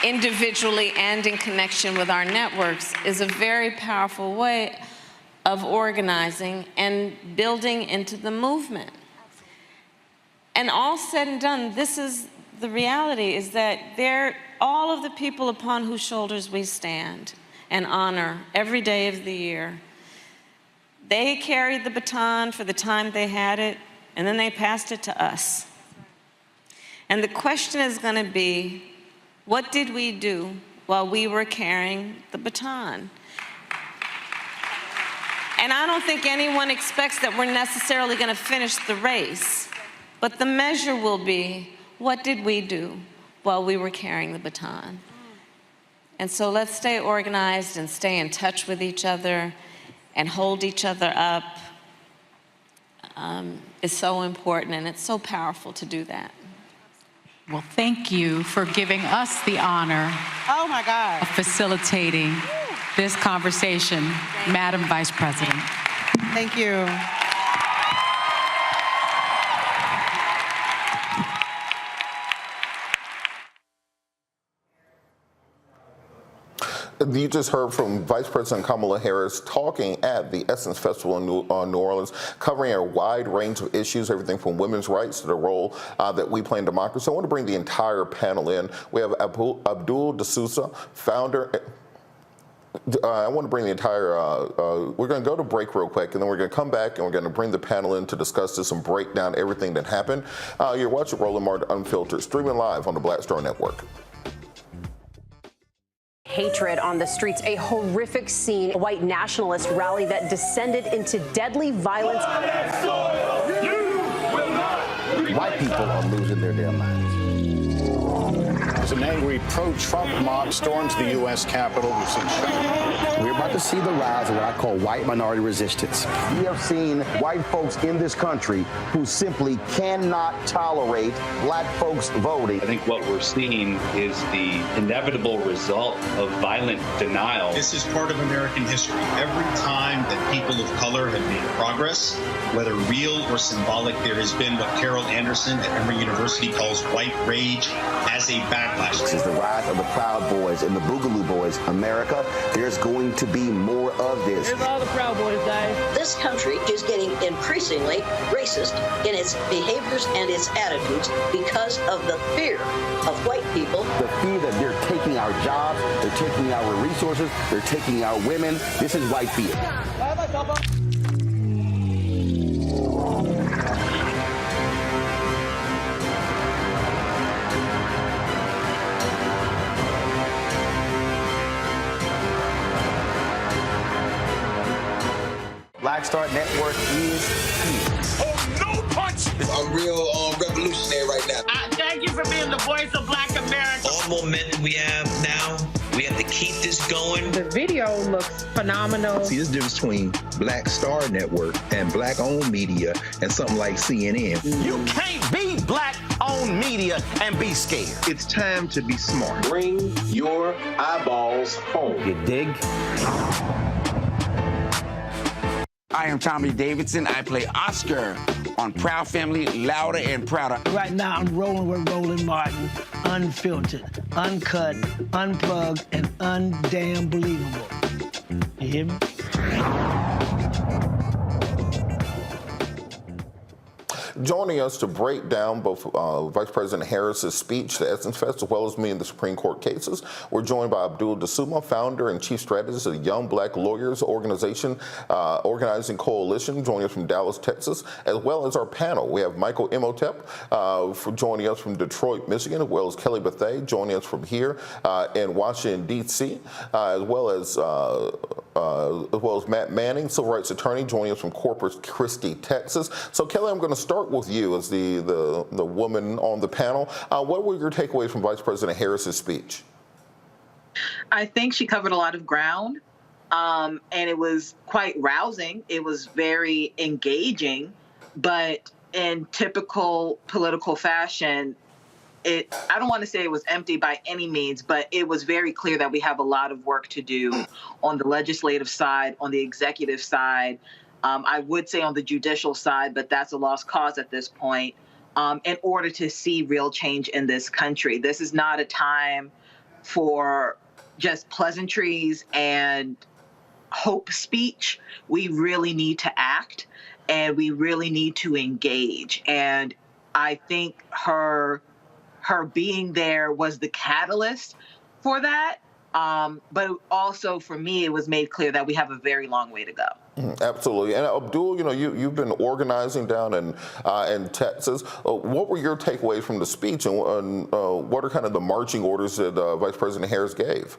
individually and in connection with our networks is a very powerful way of organizing and building into the movement. And all said and done, this is the reality, is that all of the people upon whose shoulders we stand and honor every day of the year, they carried the baton for the time they had it, and then they passed it to us. And the question is going to be, what did we do while we were carrying the baton? And I don't think anyone expects that we're necessarily going to finish the race, but the measure will be, what did we do while we were carrying the baton? And so let's stay organized and stay in touch with each other and hold each other up. It's so important, and it's so powerful to do that. Well, thank you for giving us the honor of facilitating this conversation, Madam Vice President. Thank you. You just heard from Vice President Kamala Harris talking at the Essence Festival in New Orleans, covering a wide range of issues, everything from women's rights to the role that we play in democracy. I want to bring the entire panel in. We have Abdul D'Souza, founder. I want to bring the entire, we're going to go to break real quick, and then we're going to come back and we're going to bring the panel in to discuss this and break down everything that happened. You're watching Roland Martin Unfiltered, streaming live on the Black Star Network. Hatred on the streets, a horrific scene, a white nationalist rally that descended into deadly violence. White people are losing their damn minds. As an angry pro-Trump mob storms the U.S. Capitol, we've seen shooting. We're about to see the rise of what I call white minority resistance. We have seen white folks in this country who simply cannot tolerate black folks voting. I think what we're seeing is the inevitable result of violent denial. This is part of American history. Every time that people of color have made progress, whether real or symbolic, there has been what Carol Anderson at Emory University calls white rage as a backlash. This is the rise of the Proud Boys and the Boogaloo Boys. America, there's going to be more of this. Here's all the Proud Boys, guys. This country is getting increasingly racist in its behaviors and its attitudes because of the fear of white people. The fear that they're taking our jobs, they're taking our resources, they're taking our women. This is white fear. Black Star Network is here. Oh, no punch! I'm real revolutionary right now. Thank you for being the voice of Black America. All momentum we have now, we have to keep this going. The video looks phenomenal. See, there's a difference between Black Star Network and black-owned media and something like CNN. You can't be black-owned media and be scared. It's time to be smart. Bring your eyeballs home. You dig? I am Tommy Davidson. I play Oscar on Proud Family, Louder and Prouder. Right now, I'm rolling with Roland Martin, unfiltered, uncut, unplugged, and undamn believable. You hear me? Joining us to break down both Vice President Harris's speech to Essence Fest as well as me in the Supreme Court cases, we're joined by Abdul Dasuma, founder and chief strategist of the Young Black Lawyers Organization, Organizing Coalition, joining us from Dallas, Texas, as well as our panel. We have Michael Imhotep for joining us from Detroit, Michigan, as well as Kelly Bethea joining us from here in Washington, D.C., as well as Matt Manning, civil rights attorney, joining us from Corpus Christi, Texas. So, Kelly, I'm going to start with you as the woman on the panel. What were your takeaways from Vice President Harris's speech? I think she covered a lot of ground, and it was quite rousing. It was very engaging, but in typical political fashion, I don't want to say it was empty by any means, but it was very clear that we have a lot of work to do on the legislative side, on the executive side. I would say on the judicial side, but that's a lost cause at this point, in order to see real change in this country. This is not a time for just pleasantries and hope speech. We really need to act, and we really need to engage. And I think her being there was the catalyst for that. But also for me, it was made clear that we have a very long way to go. Absolutely. And Abdul, you've been organizing down in Texas. What were your takeaways from the speech, and what are kind of the marching orders that Vice President Harris gave?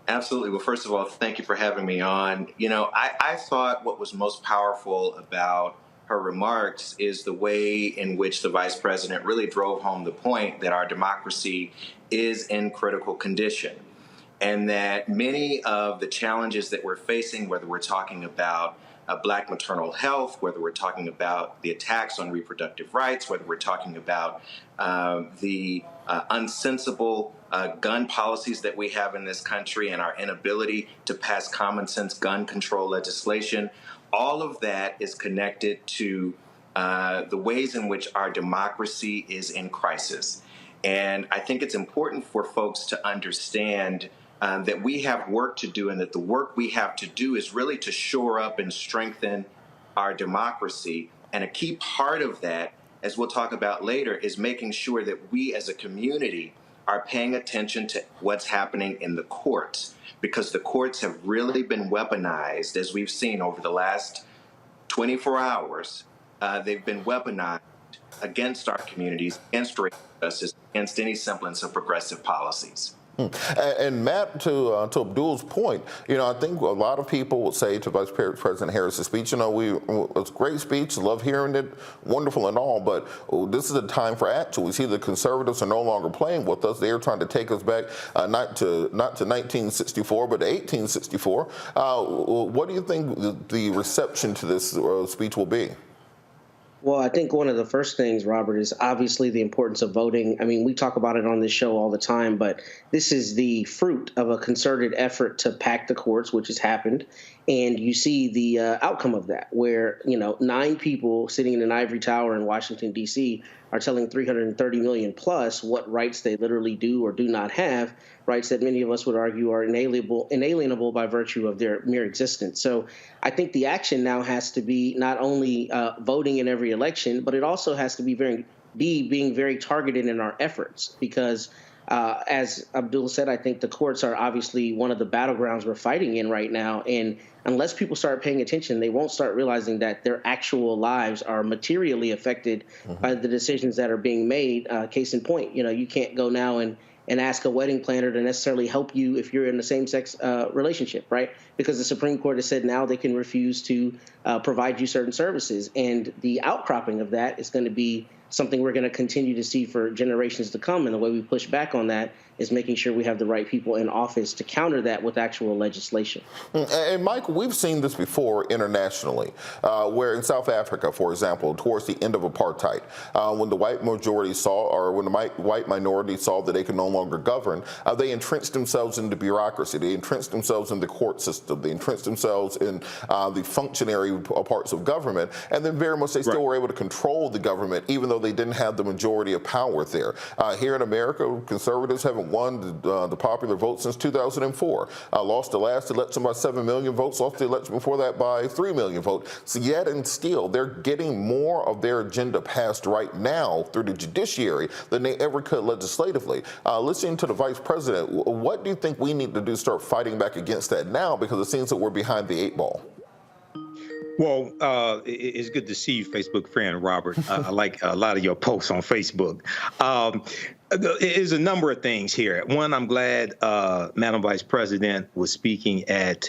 Absolutely. Well, first of all, thank you for having me on. I thought what was most powerful about her remarks is the way in which the Vice President really drove home the point that our democracy is in critical condition, and that many of the challenges that we're facing, whether we're talking about Black maternal health, whether we're talking about the attacks on reproductive rights, whether we're talking about the unsensible gun policies that we have in this country and our inability to pass common sense gun control legislation, all of that is connected to the ways in which our democracy is in crisis. And I think it's important for folks to understand that we have work to do, and that the work we have to do is really to shore up and strengthen our democracy. And a key part of that, as we'll talk about later, is making sure that we as a community are paying attention to what's happening in the courts, because the courts have really been weaponized, as we've seen over the last 24 hours. They've been weaponized against our communities, against racial justice, against any semblance of progressive policies. And Matt, to Abdul's point, I think a lot of people would say to Vice President Harris's speech, it's a great speech, love hearing it, wonderful and all, but this is a time for action. We see the conservatives are no longer playing with us. They're trying to take us back not to 1964, but to 1864. What do you think the reception to this speech will be? Well, I think one of the first things, Robert, is obviously the importance of voting. I mean, we talk about it on this show all the time, but this is the fruit of a concerted effort to pack the courts, which has happened. And you see the outcome of that, where, 9 people sitting in an ivory tower in Washington, D.C. are telling 330 million plus what rights they literally do or do not have, rights that many of us would argue are inalienable by virtue of their mere existence. So I think the action now has to be not only voting in every election, but it also has to be being very targeted in our efforts, because as Abdul said, I think the courts are obviously one of the battlegrounds we're fighting in right now. And unless people start paying attention, they won't start realizing that their actual lives are materially affected by the decisions that are being made. Case in point, you can't go now and ask a wedding planner to necessarily help you if you're in a same-sex relationship, right? Because the Supreme Court has said now they can refuse to provide you certain services. And the outcropping of that is going to be something we're going to continue to see for generations to come. And the way we push back on that is making sure we have the right people in office to counter that with actual legislation. And Michael, we've seen this before internationally, where in South Africa, for example, towards the end of apartheid, when the white majority when the white minority saw that they could no longer govern, they entrenched themselves in the bureaucracy, they entrenched themselves in the court system, they entrenched themselves in the functionary parts of government, and then very much they still were able to control the government, even though they didn't have the majority of power there. Here in America, conservatives haven't won the popular vote since 2004. Lost the last election by 7 million votes, lost the election before that by 3 million votes. So yet and still, they're getting more of their agenda passed right now through the judiciary than they ever could legislatively. Listening to the Vice President, what do you think we need to do to start fighting back against that now? Because it seems that we're behind the 8 ball. Well, it's good to see you, Facebook friend Robert. I like a lot of your posts on Facebook. There's a number of things here. One, I'm glad Madam Vice President was speaking at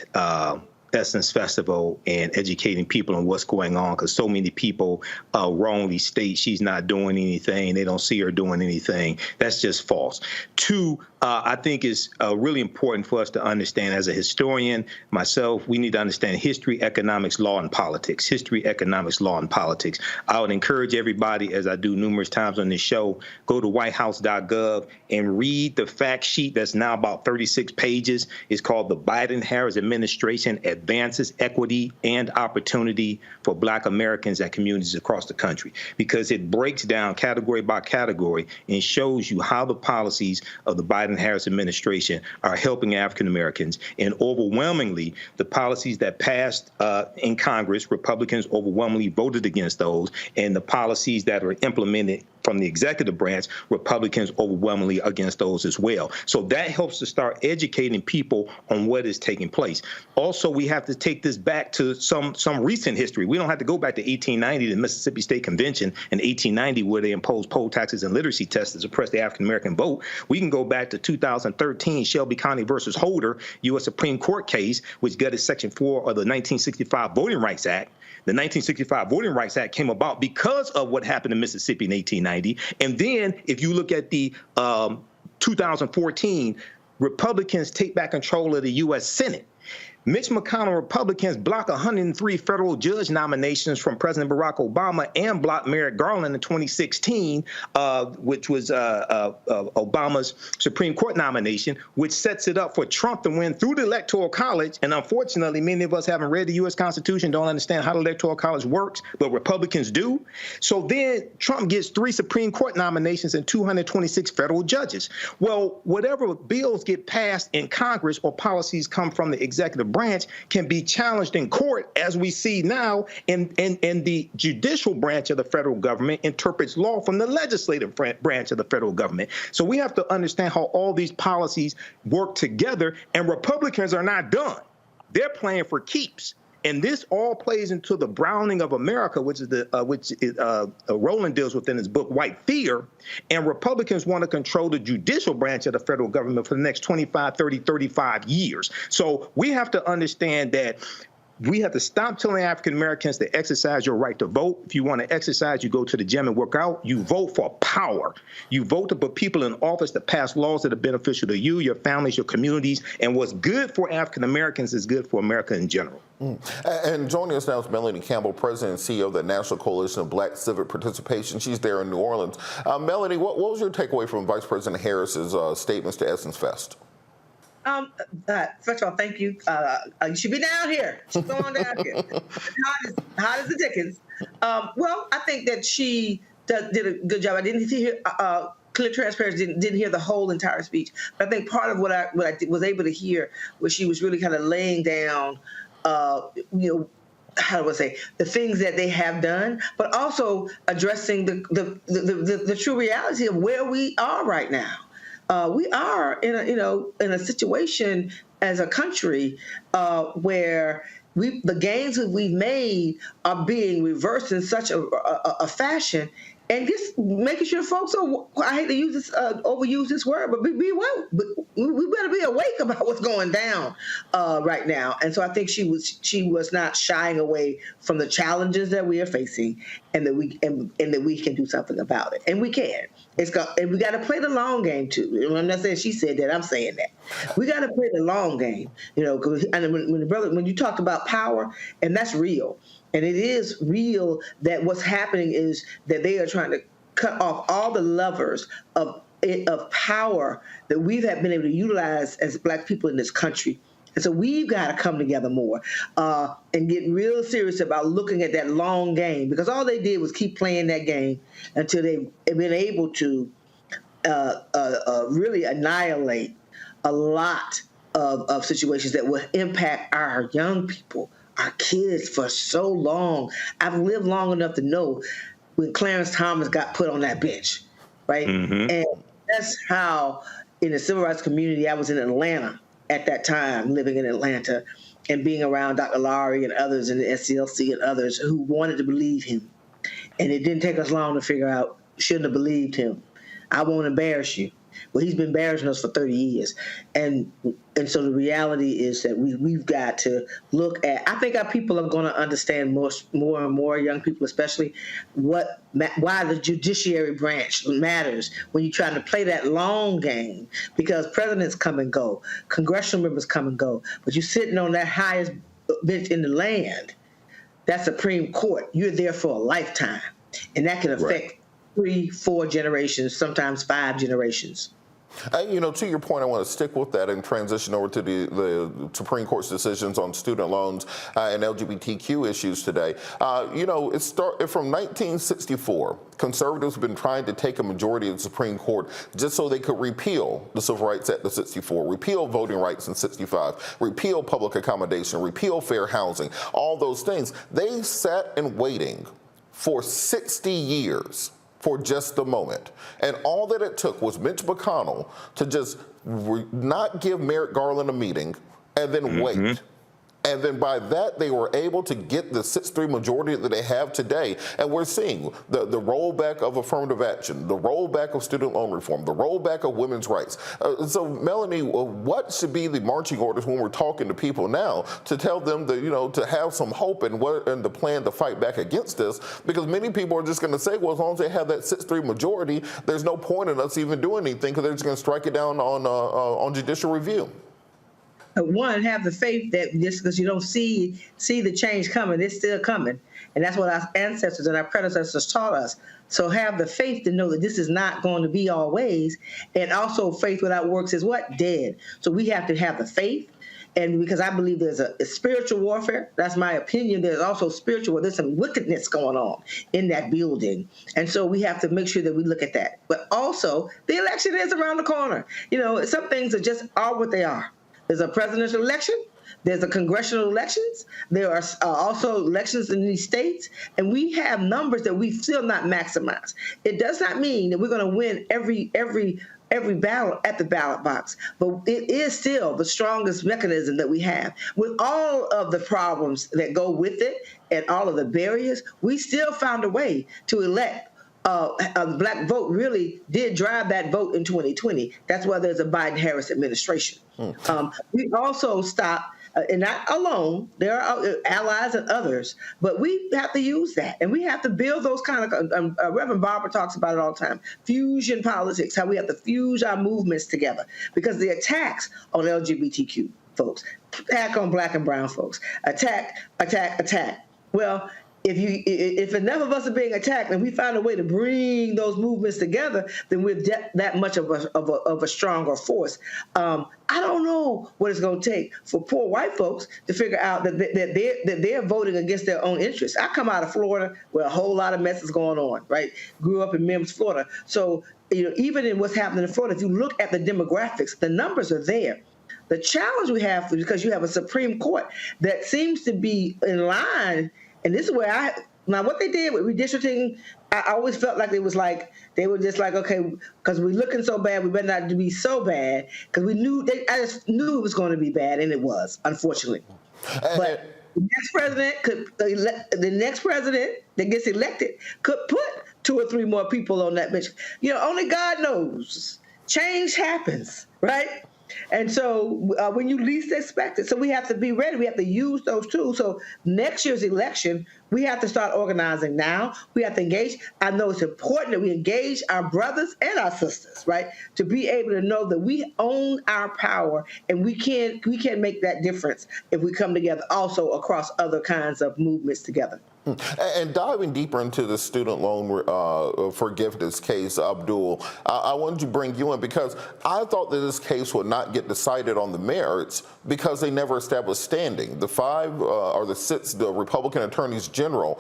Essence Festival and educating people on what's going on, because so many people wrongly state she's not doing anything. They don't see her doing anything. That's just false. 2, I think it's really important for us to understand, as a historian, myself, we need to understand history, economics, law, and politics. History, economics, law, and politics. I would encourage everybody, as I do numerous times on this show, go to whitehouse.gov and read the fact sheet that's now about 36 pages. It's called the Biden-Harris Administration Advances Equity and Opportunity for Black Americans and Communities Across the Country, because it breaks down category by category and shows you how the policies of the Biden-Harris administration are helping African Americans. And overwhelmingly, the policies that passed in Congress, Republicans overwhelmingly voted against those, and the policies that are implemented from the executive branch, Republicans overwhelmingly against those as well. So that helps to start educating people on what is taking place. Also, we have to take this back to some recent history. We don't have to go back to 1890, the Mississippi State Convention in 1890, where they imposed poll taxes and literacy tests to suppress the African-American vote. We can go back to 2013, Shelby County versus Holder, U.S. Supreme Court case, which gutted Section 4 of the 1965 Voting Rights Act. The 1965 Voting Rights Act came about because of what happened in Mississippi in 1890. And then if you look at the 2014, Republicans take back control of the U.S. Senate. Mitch McConnell Republicans block 103 federal judge nominations from President Barack Obama and blocked Merrick Garland in 2016, which was Obama's Supreme Court nomination, which sets it up for Trump to win through the Electoral College. And unfortunately, many of us haven't read the U.S. Constitution, don't understand how the Electoral College works, but Republicans do. So then Trump gets 3 Supreme Court nominations and 226 federal judges. Well, whatever bills get passed in Congress or policies come from the executive executive branch can be challenged in court, as we see now, and the judicial branch of the federal government interprets law from the legislative branch of the federal government. So we have to understand how all these policies work together, and Republicans are not done. They're playing for keeps. And this all plays into the browning of America, which Roland deals with in his book, White Fear. And Republicans want to control the judicial branch of the federal government for the next 25, 30, 35 years. So we have to understand that we have to stop telling African Americans to exercise your right to vote. If you want to exercise, you go to the gym and work out. You vote for power. You vote to put people in office to pass laws that are beneficial to you, your families, your communities. And what's good for African Americans is good for America in general. And joining us now is Melanie Campbell, President and CEO of the National Coalition of Black Civic Participation. She's there in New Orleans. Melanie, what was your takeaway from Vice President Harris's statements to Essence Fest? First of all, thank you. You should be down here. She's going down here. Hot as the dickens. Well, I think that she did a good job. I didn't hear clear transparency. Didn't hear the whole entire speech. But I think part of what I was able to hear was she was really kind of laying down, how do I say, the things that they have done, but also addressing the true reality of where we are right now. We are in a situation as a country where the gains that we've made are being reversed in such a fashion, and just making sure folks are, I hate to use this, overuse this word, but we better be awake about what's going down right now. And so I think she was not shying away from the challenges that we are facing, and that we can do something about it, and we can. And we got to play the long game too. I'm not saying she said that. I'm saying that we got to play the long game. Because when you talked about power, and that's real, and it is real that what's happening is that they are trying to cut off all the levers of power that we've been able to utilize as Black people in this country. And so we've got to come together more and get real serious about looking at that long game, because all they did was keep playing that game until they've been able to really annihilate a lot of situations that will impact our young people, our kids for so long. I've lived long enough to know when Clarence Thomas got put on that bench, right? Mm-hmm. And that's how, in the civil rights community, I was in Atlanta at that time, living in Atlanta, and being around Dr. Lowry and others in the SCLC and others who wanted to believe him. And it didn't take us long to figure out, shouldn't have believed him. I won't embarrass you. Well, he's been embarrassing us for 30 years. And so the reality is that we've got to look at, I think our people are going to understand more and more, young people especially, why the judiciary branch matters when you're trying to play that long game, because presidents come and go, congressional members come and go, but you're sitting on that highest bench in the land, that Supreme Court, you're there for a lifetime. And that can affect 3, 4 generations, sometimes 5 generations. To your point, I want to stick with that and transition over to the Supreme Court's decisions on student loans and LGBTQ issues today. It started from 1964. Conservatives have been trying to take a majority of the Supreme Court just so they could repeal the Civil Rights Act of 64, repeal voting rights in 65, repeal public accommodation, repeal fair housing, all those things. They sat in waiting for 60 years. For just a moment. And all that it took was Mitch McConnell to just not give Merrick Garland a meeting and then wait. And then by that, they were able to get the 6-3 majority that they have today. And we're seeing the rollback of affirmative action, the rollback of student loan reform, the rollback of women's rights. So, Melanie, what should be the marching orders when we're talking to people now to tell them that, to have some hope and the plan to fight back against this? Because many people are just going to say, well, as long as they have that 6-3 majority, there's no point in us even doing anything because they're just going to strike it down on judicial review. One, have the faith that just because you don't see the change coming, it's still coming. And that's what our ancestors and our predecessors taught us. So have the faith to know that this is not going to be always. And also faith without works is what? Dead. So we have to have the faith. And because I believe there's a spiritual warfare, that's my opinion, there's also there's some wickedness going on in that building. And so we have to make sure that we look at that. But also, the election is around the corner. Some things are what they are. There's a presidential election. There's the congressional elections. There are also elections in these states, and we have numbers that we've still not maximized. It does not mean that we're going to win every ballot at the ballot box, but it is still the strongest mechanism that we have. With all of the problems that go with it and all of the barriers, we still found a way to elect. The black vote really did drive that vote in 2020. That's why there's a Biden-Harris administration. We also stopped, and not alone, there are allies and others, but we have to use that. And we have to build those kind of, Reverend Barbara talks about it all the time, fusion politics, how we have to fuse our movements together. Because the attacks on LGBTQ folks, attack on black and brown folks, attack. Well, if enough of us are being attacked and we find a way to bring those movements together, then we're that much of a stronger force. I don't know what it's going to take for poor white folks to figure out that they're voting against their own interests. I come out of Florida where a whole lot of mess is going on, right? Grew up in Mims, Florida. So, even in what's happening in Florida, if you look at the demographics, the numbers are there. The challenge we have, because you have a Supreme Court that seems to be in line. And this is where now what they did with redistricting, I always felt like they were just like, okay, because we're looking so bad, we better not be so bad, because I just knew it was going to be bad, and it was, unfortunately. But the next president that gets elected could put 2 or 3 more people on that bench. Only God knows. Change happens, right? And so when you least expect it, so we have to be ready. We have to use those tools. So next year's election, we have to start organizing now. We have to engage. I know it's important that we engage our brothers and our sisters, right, to be able to know that we own our power, and we can make that difference if we come together also across other kinds of movements together. And diving deeper into the student loan forgiveness case, Abdul, I wanted to bring you in because I thought that this case would not get decided on the merits because they never established standing. The 5 or the 6 the Republican attorneys general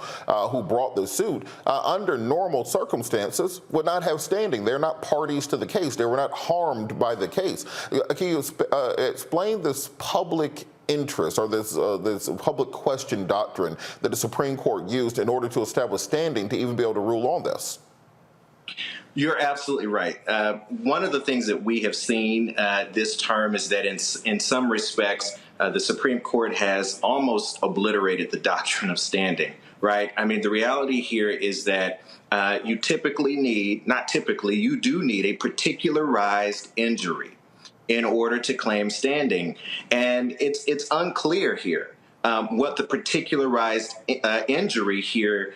who brought the suit under normal circumstances would not have standing. They're not parties to the case. They were not harmed by the case. Can you explain this public interest or this public question doctrine that the Supreme Court used in order to establish standing to even be able to rule on this? You're absolutely right. One of the things that we have seen this term is that in some respects, the Supreme Court has almost obliterated the doctrine of standing, right? I mean, the reality here is that you do need a particularized injury in order to claim standing. And it's unclear here what the particularized injury here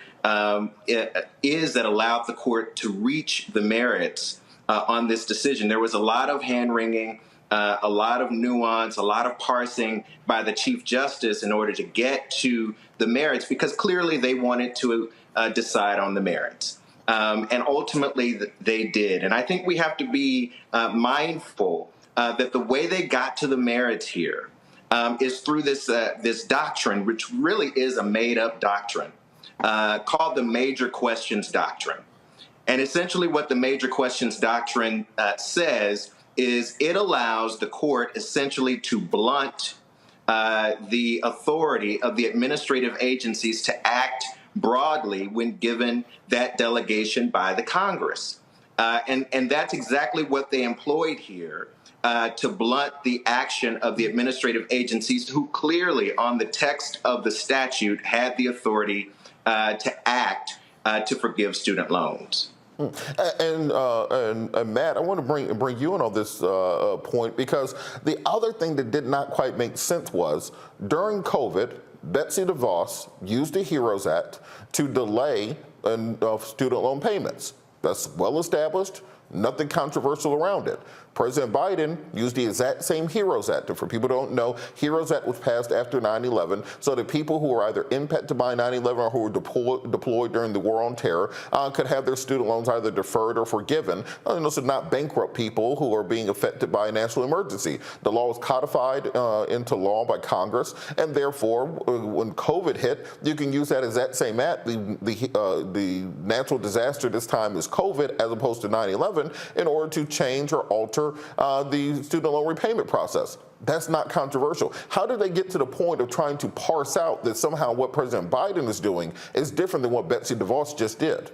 is that allowed the court to reach the merits on this decision. There was a lot of hand-wringing, a lot of nuance, a lot of parsing by the Chief Justice in order to get to the merits, because clearly they wanted to decide on the merits. And ultimately they did. And I think we have to be mindful that the way they got to the merits here is through this doctrine, which really is a made-up doctrine, called the Major Questions Doctrine. And essentially what the Major Questions Doctrine says is it allows the court essentially to blunt the authority of the administrative agencies to act broadly when given that delegation by the Congress. And that's exactly what they employed here. To blunt the action of the administrative agencies who clearly on the text of the statute had the authority to act to forgive student loans. And Matt, I want to bring you in on this point, because the other thing that did not quite make sense was during COVID, Betsy DeVos used the HEROES Act to delay student loan payments. That's well established, nothing controversial around it. President Biden used the exact same HEROES Act. And for people who don't know, HEROES Act was passed after 9/11 so that people who were either impacted by 9/11 or who were deployed during the war on terror could have their student loans either deferred or forgiven, so not bankrupt people who are being affected by a national emergency. The law was codified into law by Congress, and therefore, when COVID hit, you can use that exact same act. The natural disaster this time is COVID as opposed to 9/11. 11 in order to change or alter the student loan repayment process. That's not controversial. How did they get to the point of trying to parse out that somehow what President Biden is doing is different than what Betsy DeVos just did?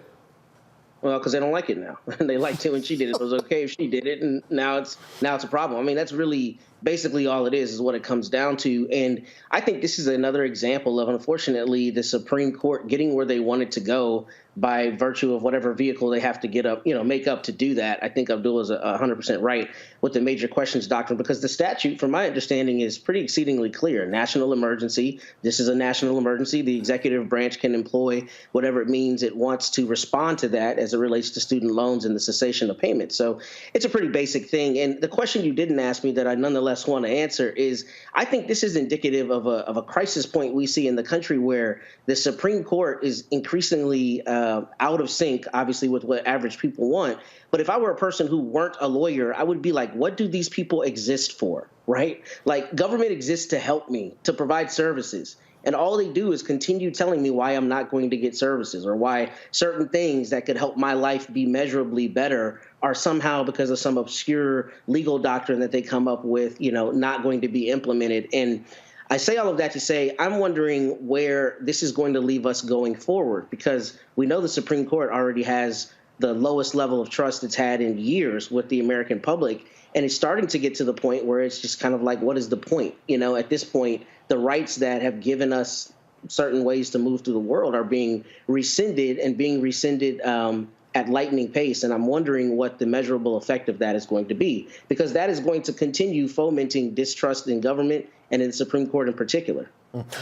Well, because they don't like it now. They liked it when she did it. It was okay if she did it, and now it's a problem. I mean, that's really basically all it is what it comes down to. And I think this is another example of, unfortunately, the Supreme Court getting where they wanted to go by virtue of whatever vehicle they have to make up to do that. I think Abdul is 100% right with the major questions doctrine, because the statute, from my understanding, is pretty exceedingly clear. National emergency. This is a national emergency. The executive branch can employ whatever it means it wants to respond to that as it relates to student loans and the cessation of payments. So it's a pretty basic thing. And the question you didn't ask me that I nonetheless want to answer is, I think this is indicative of a crisis point we see in the country where the Supreme Court is increasingly out of sync, obviously, with what average people want. But if I were a person who weren't a lawyer, I would be like, what do these people exist for, right? Like, government exists to help me, to provide services. And all they do is continue telling me why I'm not going to get services, or why certain things that could help my life be measurably better are somehow, because of some obscure legal doctrine that they come up with, not going to be implemented. And I say all of that to say I'm wondering where this is going to leave us going forward, because we know the Supreme Court already has the lowest level of trust it's had in years with the American public. And it's starting to get to the point where it's just kind of like, what is the point? At this point, the rights that have given us certain ways to move through the world are being rescinded, and being rescinded at lightning pace. And I'm wondering what the measurable effect of that is going to be, because that is going to continue fomenting distrust in government and in the Supreme Court in particular.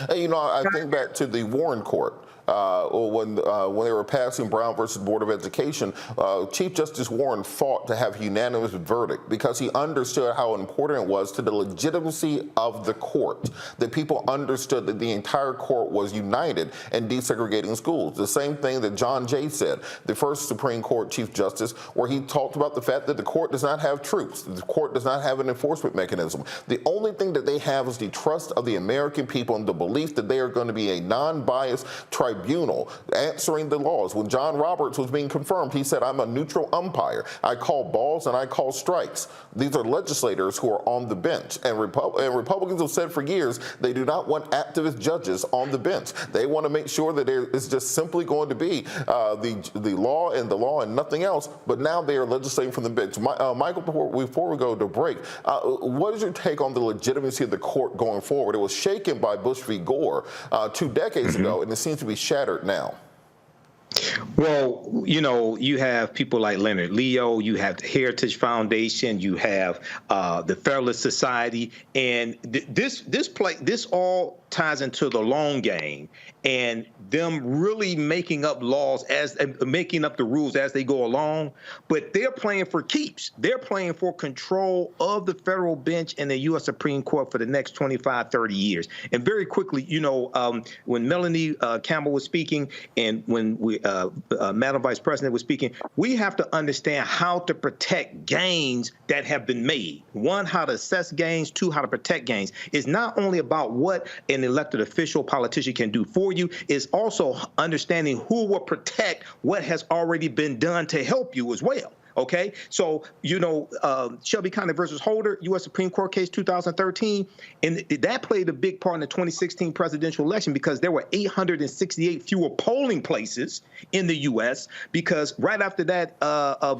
Hey, I think back to the Warren Court. When they were passing Brown versus Board of Education, Chief Justice Warren fought to have a unanimous verdict because he understood how important it was to the legitimacy of the court, that people understood that the entire court was united in desegregating schools. The same thing that John Jay said, the first Supreme Court Chief Justice, where he talked about the fact that the court does not have troops, the court does not have an enforcement mechanism. The only thing that they have is the trust of the American people and the belief that they are going to be a non-biased tribunal answering the laws. When John Roberts was being confirmed, he said, I'm a neutral umpire. I call balls and I call strikes. These are legislators who are on the bench. And Republicans have said for years they do not want activist judges on the bench. They want to make sure that there is just simply going to be the law and nothing else. But now they are legislating from the bench. Michael, before we go to break, what is your take on the legitimacy of the court going forward? It was shaken by Bush v. Gore 2 decades ago, and it seems to be shattered now. Well, you have people like Leonard Leo, you have the Heritage Foundation, you have the Federalist Society, and this all ties into the long game and them really making up laws making up the rules as they go along. But they're playing for keeps. They're playing for control of the federal bench and the U.S. Supreme Court for the next 25, 30 years. And very quickly, when Melanie Campbell was speaking, and when Madam Vice President was speaking, we have to understand how to protect gains that have been made. One, how to assess gains. Two, how to protect gains. It's not only about what an elected official, politician can do for you, it's also understanding who will protect what has already been done to help you as well. Okay, so, Shelby County versus Holder, U.S. Supreme Court case 2013, and that played a big part in the 2016 presidential election because there were 868 fewer polling places in the U.S. because right after that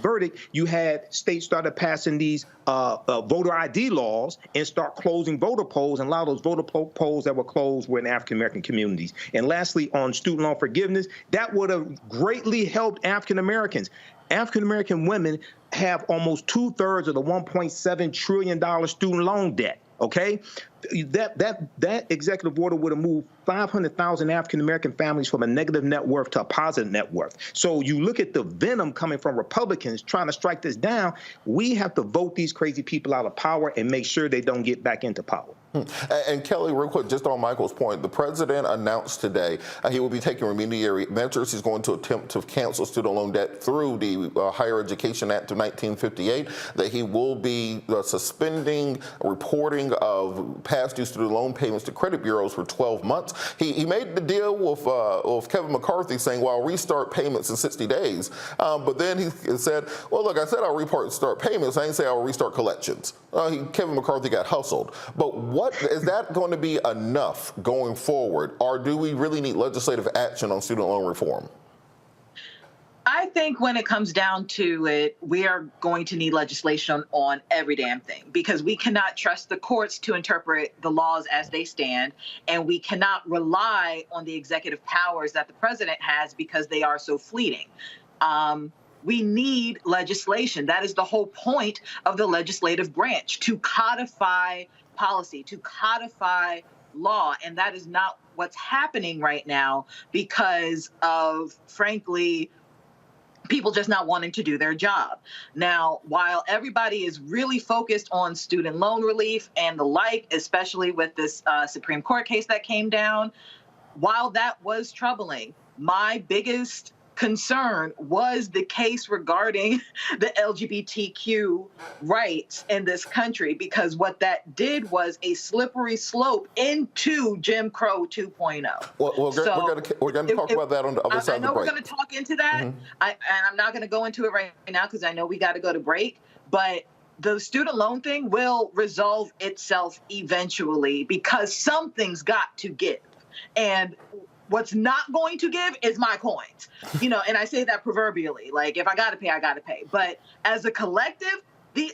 verdict, you had states started passing these voter ID laws and start closing voter polls, and a lot of those voter polls that were closed were in African-American communities. And lastly, on student loan forgiveness, that would have greatly helped African-Americans. African-American women have almost 2/3 of the $1.7 trillion student loan debt. Okay, that executive order would have moved 500,000 African-American families from a negative net worth to a positive net worth. So you look at the venom coming from Republicans trying to strike this down. We have to vote these crazy people out of power and make sure they don't get back into power. And Kelly, real quick, just on Michael's point, the president announced today he will be taking remediary measures. He's going to attempt to cancel student loan debt through the Higher Education Act of 1958, that he will be suspending reporting of past due student loan payments to credit bureaus for 12 months. He made the deal with Kevin McCarthy saying, well, I'll restart payments in 60 days. But then he said, well, look, I said I'll restart payments. I didn't say I'll restart collections. Kevin McCarthy got hustled. But what is that going to be enough going forward, or do we really need legislative action on student loan reform? I think when it comes down to it, we are going to need legislation on every damn thing, because we cannot trust the courts to interpret the laws as they stand, and we cannot rely on the executive powers that the president has because they are so fleeting. We need legislation. That is the whole point of the legislative branch, to codify policy, to codify law. And that is not what's happening right now because of, frankly, people just not wanting to do their job. Now, while everybody is really focused on student loan relief and the like, especially with this Supreme Court case that came down, while that was troubling, my biggest concern was the case regarding the LGBTQ rights in this country, because what that did was a slippery slope into Jim Crow 2.0. Well, we're going to talk about that on the other side of the break. I know we're going to talk into that, and I'm not going to go into it right now because I know we got to go to break, but the student loan thing will resolve itself eventually because something's got to give. And what's not going to give is my coins, and I say that proverbially, like if I got to pay, I got to pay. But as a collective, this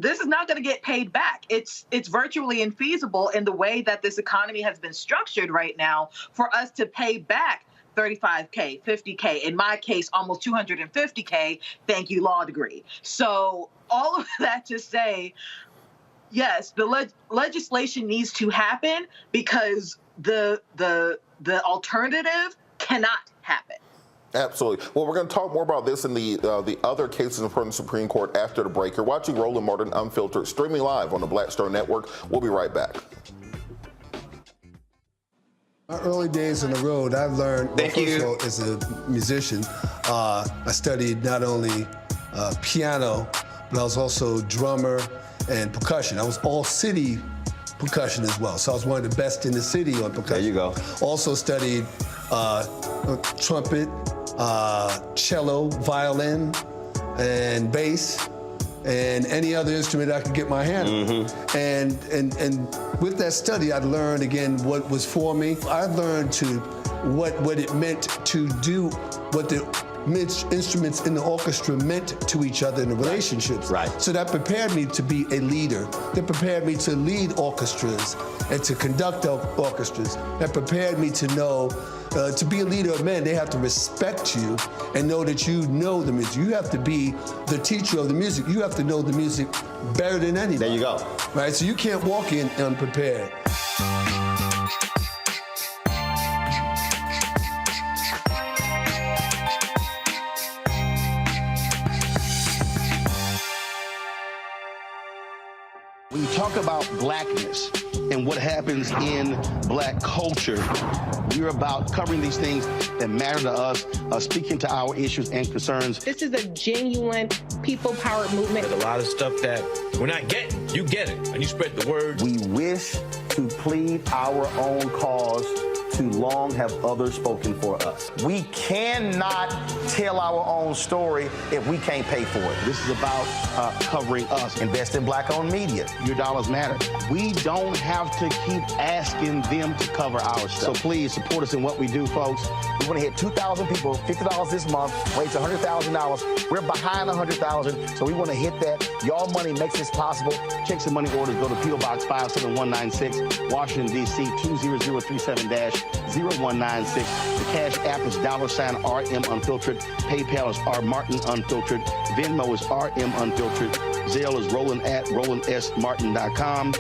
is not going to get paid back. It's virtually infeasible in the way that this economy has been structured right now for us to pay back $35K, $50K, in my case, almost $250K. Thank you, law degree. So all of that to say, yes, the legislation needs to happen because the alternative cannot happen. Absolutely. Well, we're going to talk more about this in the other cases in front of the Supreme Court after the break. You're watching Roland Martin Unfiltered, streaming live on the Black Star Network. We'll be right back. My early days on the road, I learned, first of all, as a musician, I studied not only piano, but I was also drummer and percussion. I was all city percussion as well. So I was one of the best in the city on percussion. There you go. Also studied trumpet, cello, violin, and bass, and any other instrument I could get my hand on. And with that study, I learned again what was for me. I learned what it meant to do what the instruments in the orchestra meant to each other in the relationships. Right. So that prepared me to be a leader. That prepared me to lead orchestras and to conduct orchestras. That prepared me to know, to be a leader of men, they have to respect you and know that you know the music. You have to be the teacher of the music. You have to know the music better than anybody. There you go. Right, so you can't walk in unprepared. When you talk about blackness and what happens in black culture, we're about covering these things that matter to us, speaking to our issues and concerns. This is a genuine people-powered movement. There's a lot of stuff that we're not getting. You get it, and you spread the word. We wish to plead our own cause. Too long have others spoken for us. We cannot tell our own story if we can't pay for it. This is about covering us. Invest in black-owned media. Your dollars matter. We don't have to keep asking them to cover our stuff. So please support us in what we do, folks. We want to hit 2,000 people, $50 this month, raise $100,000. We're behind 100,000, so we want to hit that. Y'all money makes this possible. Checks and money orders go to P.O. Box 57196, Washington, D.C. 20037-0196. The Cash App is $RM Unfiltered. PayPal is RMartin Unfiltered. Venmo is RM Unfiltered. Zelle is roland@rolandsmartin.com.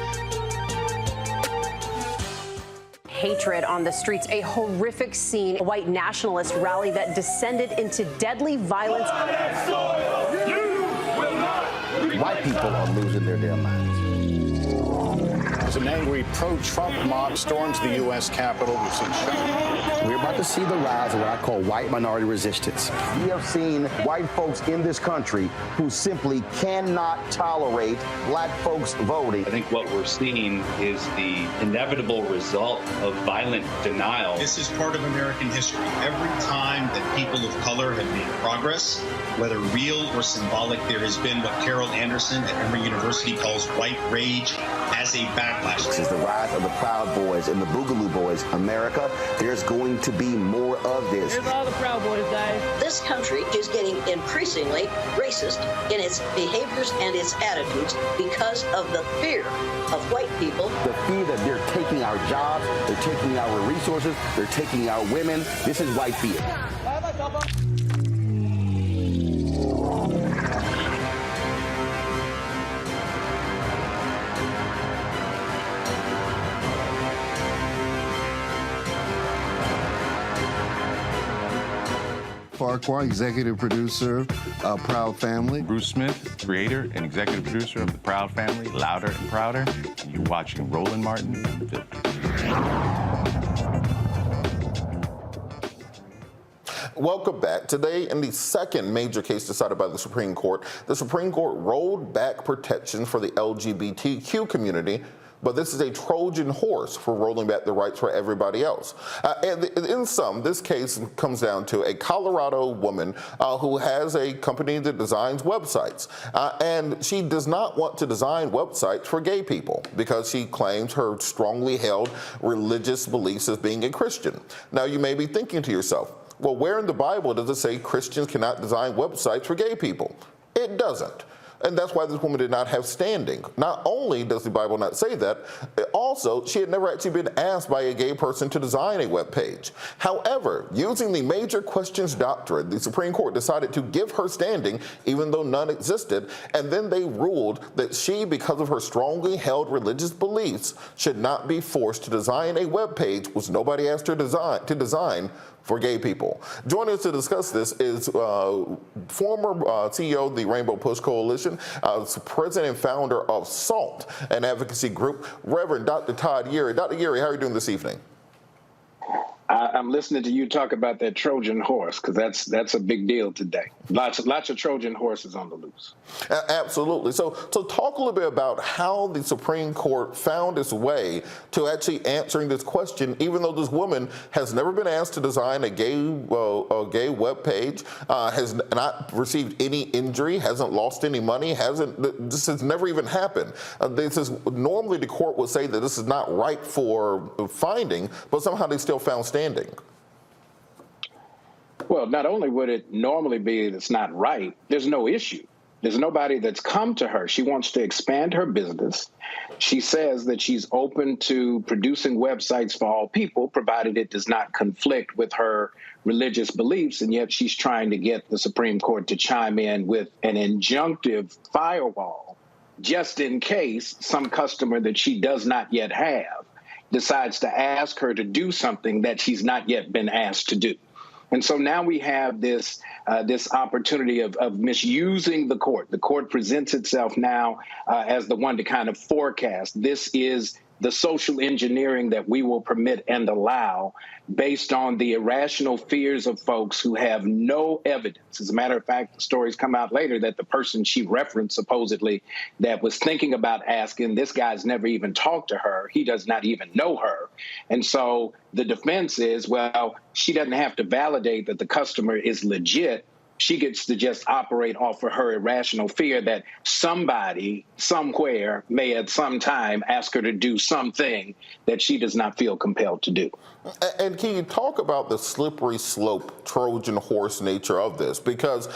Hatred on the streets, a horrific scene, a white nationalist rally that descended into deadly violence. White people are losing their damn minds. as an angry pro-Trump mob storms the U.S. Capitol. We've seen We're about to see the rise of what I call white minority resistance. We have seen white folks in this country who simply cannot tolerate black folks voting. I think what we're seeing is the inevitable result of violent denial. This is part of American history. Every time that people of color have made progress, whether real or symbolic, there has been what Carol Anderson at Emory University calls white rage as a backlash. This is the rise of the Proud Boys and the Boogaloo Boys. America, there's going to be more of this. Here's all the Proud Boys, guys. This country is getting increasingly racist in its behaviors and its attitudes because of the fear of white people. The fear that they're taking our jobs, they're taking our resources, they're taking our women. This is white fear. Farquhar, executive producer of Proud Family. Bruce Smith, creator and executive producer of the Proud Family, Louder and Prouder. And you're watching Roland Martin Unfiltered. Welcome back. Today, in the second major case decided by the Supreme Court rolled back protections for the LGBTQ community, but this is a Trojan horse for rolling back the rights for everybody else. And in sum, this case comes down to a Colorado woman who has a company that designs websites. And she does not want to design websites for gay people because she claims her strongly held religious beliefs as being a Christian. Now, you may be thinking to yourself, well, where in the Bible does it say Christians cannot design websites for gay people? It doesn't. And that's why this woman did not have standing. Not only does the Bible not say that, also, she had never actually been asked by a gay person to design a web page. However, using the major questions doctrine, the Supreme Court decided to give her standing, even though none existed, and then they ruled that she, because of her strongly held religious beliefs, should not be forced to design a web page which nobody asked her to design for gay people. Joining us to discuss this is former CEO of the Rainbow Push Coalition, president and founder of SALT, an advocacy group, Reverend Dr. Todd Yeary. Dr. Yeary, how are you doing this evening? I'm listening to you talk about that Trojan horse, because that's a big deal today. Lots of Trojan horses on the loose. Absolutely. So talk a little bit about how the Supreme Court found its way to actually answering this question, even though this woman has never been asked to design a gay web page, has not received any injury, hasn't lost any money, this has never even happened. Normally the court would say that this is not right for finding, but somehow they still found standing. Well, not only would it normally be that it's not right, there's no issue. There's nobody that's come to her. She wants to expand her business. She says that she's open to producing websites for all people, provided it does not conflict with her religious beliefs, and yet she's trying to get the Supreme Court to chime in with an injunctive firewall, just in case some customer that she does not yet have decides to ask her to do something that she's not yet been asked to do. And so now we have this opportunity of misusing the court. The court presents itself now as the one to kind of forecast. This is the social engineering that we will permit and allow based on the irrational fears of folks who have no evidence. As a matter of fact, the stories come out later that the person she referenced supposedly that was thinking about asking, this guy's never even talked to her. He does not even know her. And so the defense is, well, she doesn't have to validate that the customer is legit. She gets to just operate off of her irrational fear that somebody, somewhere, may at some time ask her to do something that she does not feel compelled to do. And can you talk about the slippery slope, Trojan horse nature of this? Because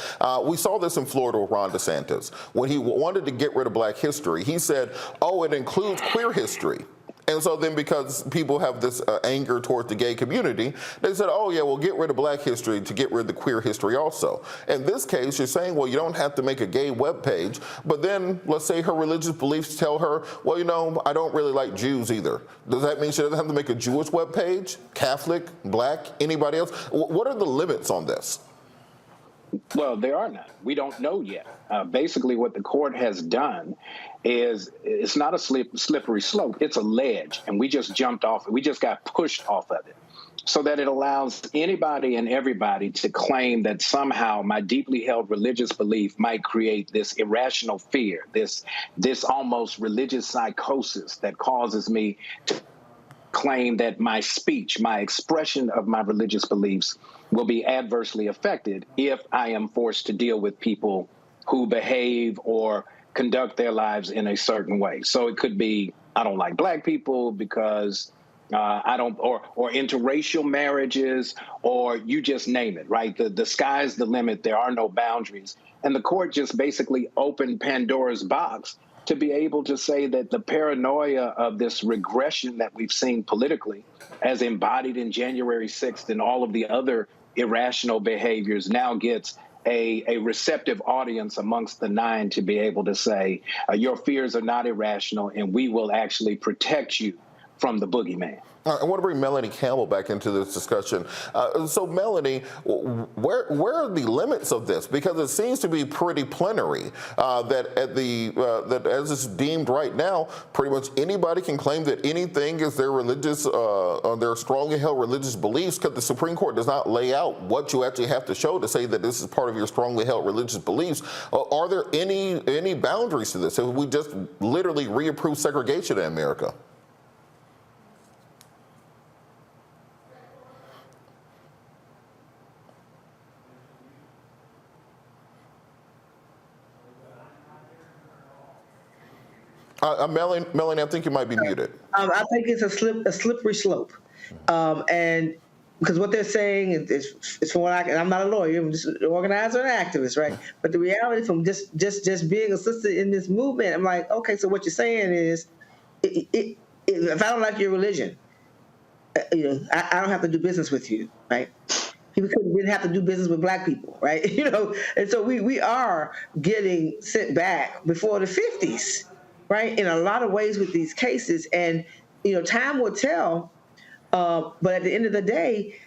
we saw this in Florida with Ron DeSantis. When he wanted to get rid of Black history, he said, oh, it includes queer history. And so then because people have this anger towards the gay community, they said, oh, yeah, we'll get rid of Black history to get rid of the queer history also. In this case, you're saying, well, you don't have to make a gay webpage, but then let's say her religious beliefs tell her, well, you know, I don't really like Jews either. Does that mean she doesn't have to make a Jewish webpage, Catholic, Black, anybody else? What are the limits on this? Well, there are none. We don't know yet. Basically, what the court has done is it's not a slippery slope. It's a ledge, and we just jumped off. We just got pushed off of it, so that it allows anybody and everybody to claim that somehow my deeply held religious belief might create this irrational fear, this almost religious psychosis that causes me to claim that my speech, my expression of my religious beliefs will be adversely affected if I am forced to deal with people who behave or conduct their lives in a certain way. So it could be, I don't like black people because I don't, or interracial marriages, or you just name it, right? The sky's the limit. There are no boundaries. And the court just basically opened Pandora's box to be able to say that the paranoia of this regression that we've seen politically, as embodied in January 6th and all of the other irrational behaviors, now gets a receptive audience amongst the nine to be able to say, your fears are not irrational, and we will actually protect you from the boogeyman. I want to bring Melanie Campbell back into this discussion. So, Melanie, where are the limits of this? Because it seems to be pretty plenary. That as it's deemed right now, pretty much anybody can claim that anything is their religious, their strongly held religious beliefs. Because the Supreme Court does not lay out what you actually have to show to say that this is part of your strongly held religious beliefs. Are there any boundaries to this? If we just literally reapprove segregation in America? Melanie, I think you might be muted. I think it's a slippery slope, and because what they're saying is from what I'm not a lawyer, I'm just an organizer and activist, right? But the reality from just being assisted in this movement, I'm like, okay, so what you're saying is, if I don't like your religion, I don't have to do business with you, right? People didn't have to do business with black people, right? And so we are getting sent back before the 50s. Right, in a lot of ways with these cases, and time will tell. But at the end of the day,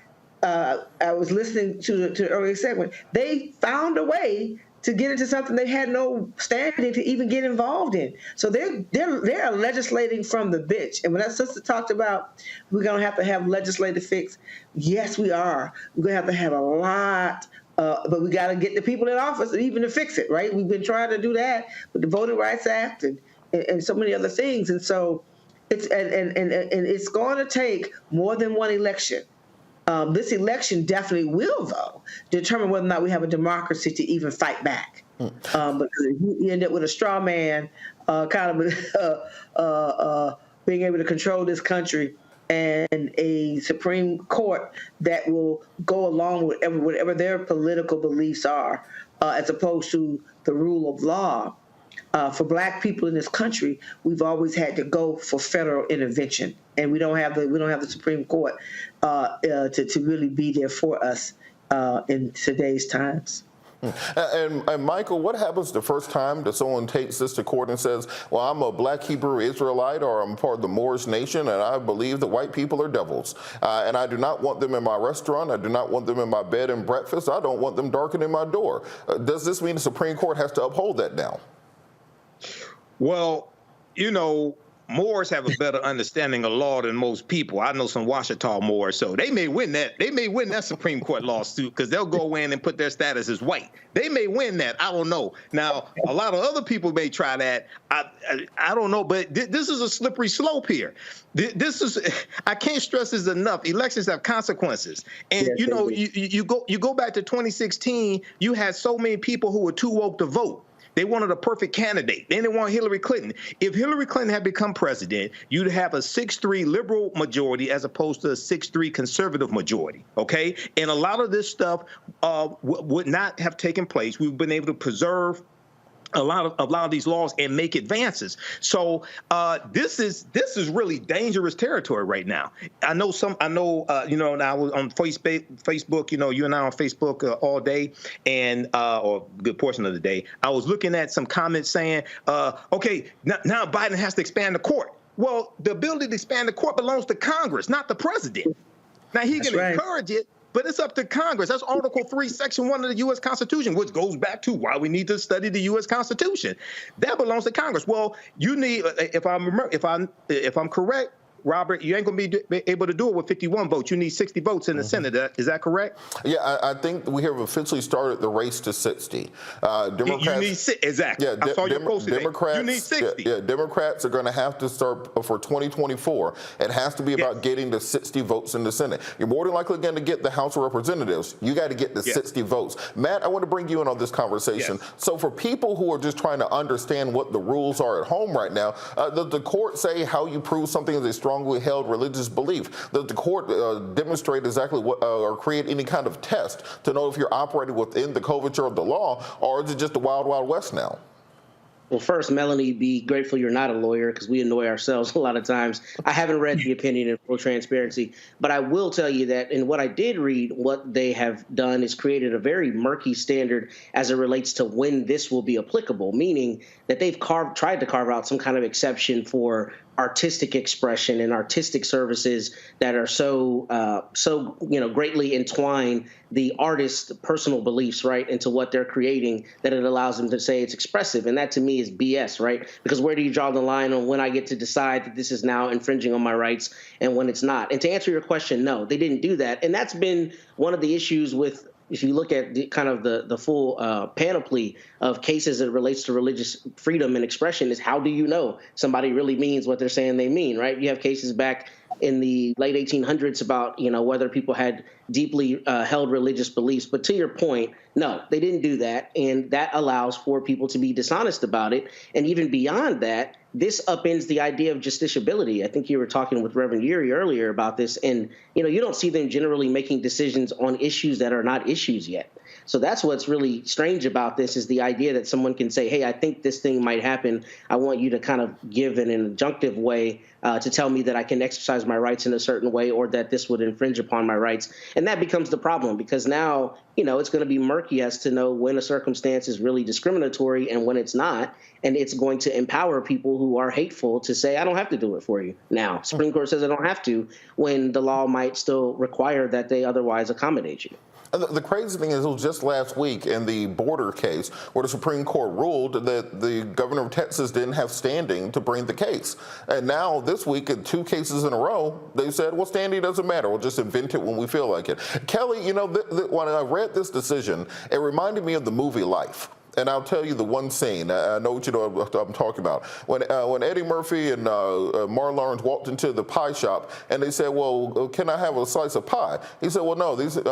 I was listening to the earlier segment. They found a way to get into something they had no standing to even get involved in. So they're legislating from the bench. And when that sister talked about we're going to have legislative fix, yes, we are. We're going to have a lot. But we got to get the people in office even to fix it. Right? We've been trying to do that with the Voting Rights Act and so many other things, and so it's and it's going to take more than one election. This election definitely will, though, determine whether or not we have a democracy to even fight back. Because you end up with a straw man, kind of being able to control this country, and a Supreme Court that will go along with whatever their political beliefs are, as opposed to the rule of law. For black people in this country, we've always had to go for federal intervention, and we don't have the Supreme Court to really be there for us in today's times. And Michael, what happens the first time that someone takes this to court and says, well, I'm a black Hebrew Israelite, or I'm part of the Moorish nation, and I believe that white people are devils, and I do not want them in my restaurant, I do not want them in my bed and breakfast, I don't want them darkening my door. Does this mean the Supreme Court has to uphold that now? Well, Moors have a better understanding of law than most people. I know some Ouachita Moors, so they may win that. They may win that Supreme Court lawsuit because they'll go in and put their status as white. They may win that. I don't know. Now, a lot of other people may try that. I don't know, but this is a slippery slope here. This is, I can't stress this enough. Elections have consequences, and you go back to 2016. You had so many people who were too woke to vote. They wanted a perfect candidate. Then they want Hillary Clinton. If Hillary Clinton had become president, you'd have a 6-3 liberal majority as opposed to a 6-3 conservative majority, okay? And a lot of this stuff would not have taken place. We've been able to preserve a lot of these laws and make advances. So this is really dangerous territory right now. I know, and I was on Facebook, you and I on Facebook all day, and or a good portion of the day. I was looking at some comments saying, okay, now Biden has to expand the court. Well, the ability to expand the court belongs to Congress, not the president. Now he can encourage it, But it's up to Congress. That's Article 3, Section 1 of the U.S. Constitution, which goes back to why we need to study the U.S. Constitution. That belongs to Congress. Well, you need, if I'm correct, Robert, you ain't going to be able to do it with 51 votes. You need 60 votes in the Senate. Is that correct? Yeah, I think we have officially started the race to 60. Democrats, you need exactly. Yeah, I saw your post today. Democrats, you need 60. Yeah, Democrats are going to have to start for 2024. It has to be about getting the 60 votes in the Senate. You're more than likely going to get the House of Representatives. You got to get the 60 votes. Matt, I want to bring you in on this conversation. So for people who are just trying to understand what the rules are at home right now, does the court say how you prove something is a strongly held religious belief? Does the court demonstrate exactly what or create any kind of test to know if you're operating within the coverture of the law, or is it just the wild, wild west now? Well, first, Melanie, be grateful you're not a lawyer because we annoy ourselves a lot of times. I haven't read the opinion in full transparency, but I will tell you that in what I did read, what they have done is created a very murky standard as it relates to when this will be applicable, meaning that they've tried to carve out some kind of exception for artistic expression and artistic services that are so greatly entwine the artist's personal beliefs right into what they're creating, that it allows them to say it's expressive. And that to me is BS, right? Because where do you draw the line on when I get to decide that this is now infringing on my rights and when it's not? And to answer your question, no, they didn't do that. And that's been one of the issues with, if you look at the full panoply of cases that relates to religious freedom and expression, is how do you know somebody really means what they're saying they mean, right? You have cases back in the late 1800s about, whether people had deeply held religious beliefs. But to your point, no, they didn't do that. And that allows for people to be dishonest about it. And even beyond that, this upends the idea of justiciability. I think you were talking with Reverend Urey earlier about this. And, you don't see them generally making decisions on issues that are not issues yet. So that's what's really strange about this, is the idea that someone can say, hey, I think this thing might happen. I want you to kind of give in an injunctive way to tell me that I can exercise my rights in a certain way, or that this would infringe upon my rights. And that becomes the problem, because now, it's going to be murky as to know when a circumstance is really discriminatory and when it's not. And it's going to empower people who are hateful to say, I don't have to do it for you. Now, Supreme Court says I don't have to, when the law might still require that they otherwise accommodate you. The crazy thing is, it was just last week in the border case where the Supreme Court ruled that the governor of Texas didn't have standing to bring the case. And now this week, in 2 cases in a row, they said, well, standing doesn't matter. We'll just invent it when we feel like it. Kelly, when I read this decision, it reminded me of the movie Life. And I'll tell you the one scene. I know what I'm talking about. When Eddie Murphy and Martin Lawrence walked into the pie shop, and they said, well, can I have a slice of pie? He said, well, no, these ain't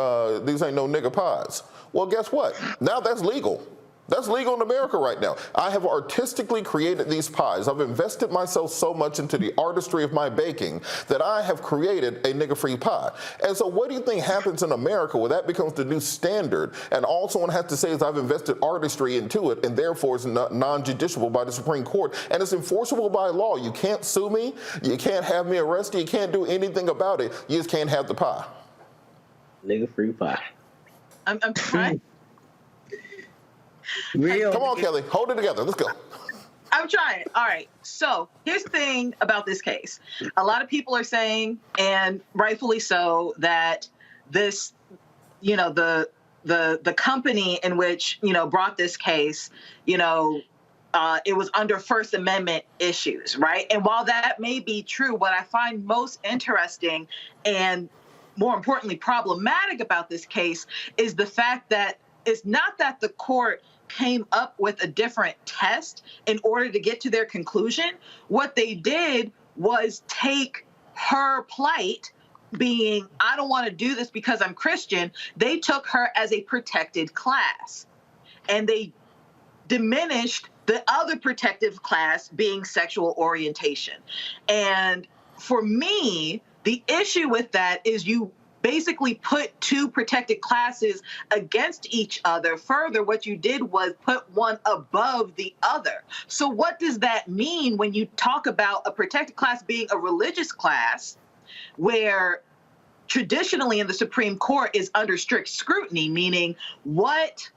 no nigga pies. Well, guess what? Now that's legal. That's legal in America right now. I have artistically created these pies. I've invested myself so much into the artistry of my baking that I have created a nigger-free pie. And so what do you think happens in America where that becomes the new standard, and all someone has to say is I've invested artistry into it, and therefore it's non-judiciable by the Supreme Court, and it's enforceable by law. You can't sue me. You can't have me arrested. You can't do anything about it. You just can't have the pie. Nigger-free pie. I'm trying. Come on, Kelly. Hold it together. Let's go. I'm trying. All right. So here's the thing about this case. A lot of people are saying, and rightfully so, that this, the company in which, brought this case, it was under First Amendment issues, right? And while that may be true, what I find most interesting and more importantly problematic about this case is the fact that it's not that the court came up with a different test in order to get to their conclusion. What they did was take her plight, being, I don't want to do this because I'm Christian, they took her as a protected class. And they diminished the other protective class being sexual orientation. And for me, the issue with that is you basically put 2 protected classes against each other. Further, what you did was put one above the other. So what does that mean when you talk about a protected class being a religious class, where traditionally in the Supreme Court is under strict scrutiny, meaning what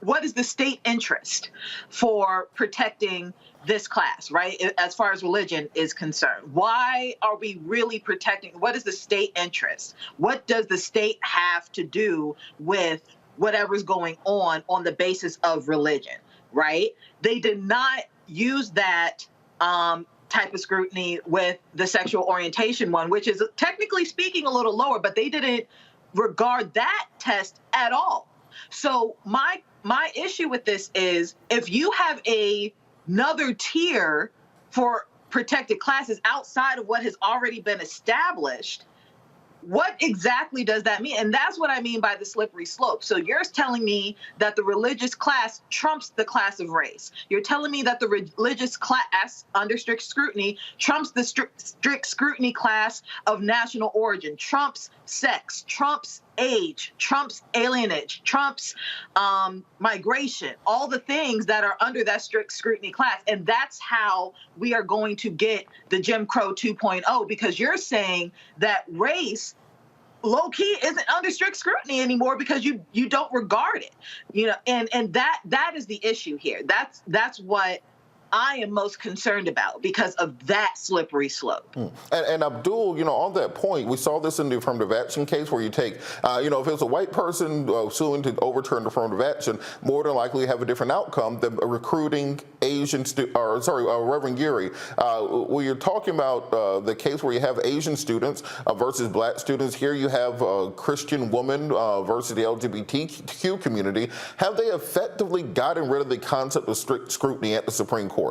what is the state interest for protecting this class, right? As far as religion is concerned, why are we really protecting? What is the state interest? What does the state have to do with whatever's going on the basis of religion, right? They did not use that type of scrutiny with the sexual orientation one, which is technically speaking a little lower, but they didn't regard that test at all. So my issue with this is, if you have another tier for protected classes outside of what has already been established, what exactly does that mean? And that's what I mean by the slippery slope. So you're telling me that the religious class trumps the class of race. You're telling me that the religious class under strict scrutiny trumps the strict scrutiny class of national origin, trumps sex, trumps age, trumps alienage, trumps migration, all the things that are under that strict scrutiny class. And that's how we are going to get the Jim Crow 2.0, because you're saying that race low-key isn't under strict scrutiny anymore because you don't regard it, and that is the issue here. That's what I am most concerned about, because of that slippery slope. And Abdul, on that point, we saw this in the affirmative action case where you take, if it's a white person suing to overturn the affirmative action, more than likely you have a different outcome than recruiting Reverend Geary. When you're talking about the case where you have Asian students versus black students, here you have a Christian woman versus the LGBTQ community. Have they effectively gotten rid of the concept of strict scrutiny at the Supreme Court?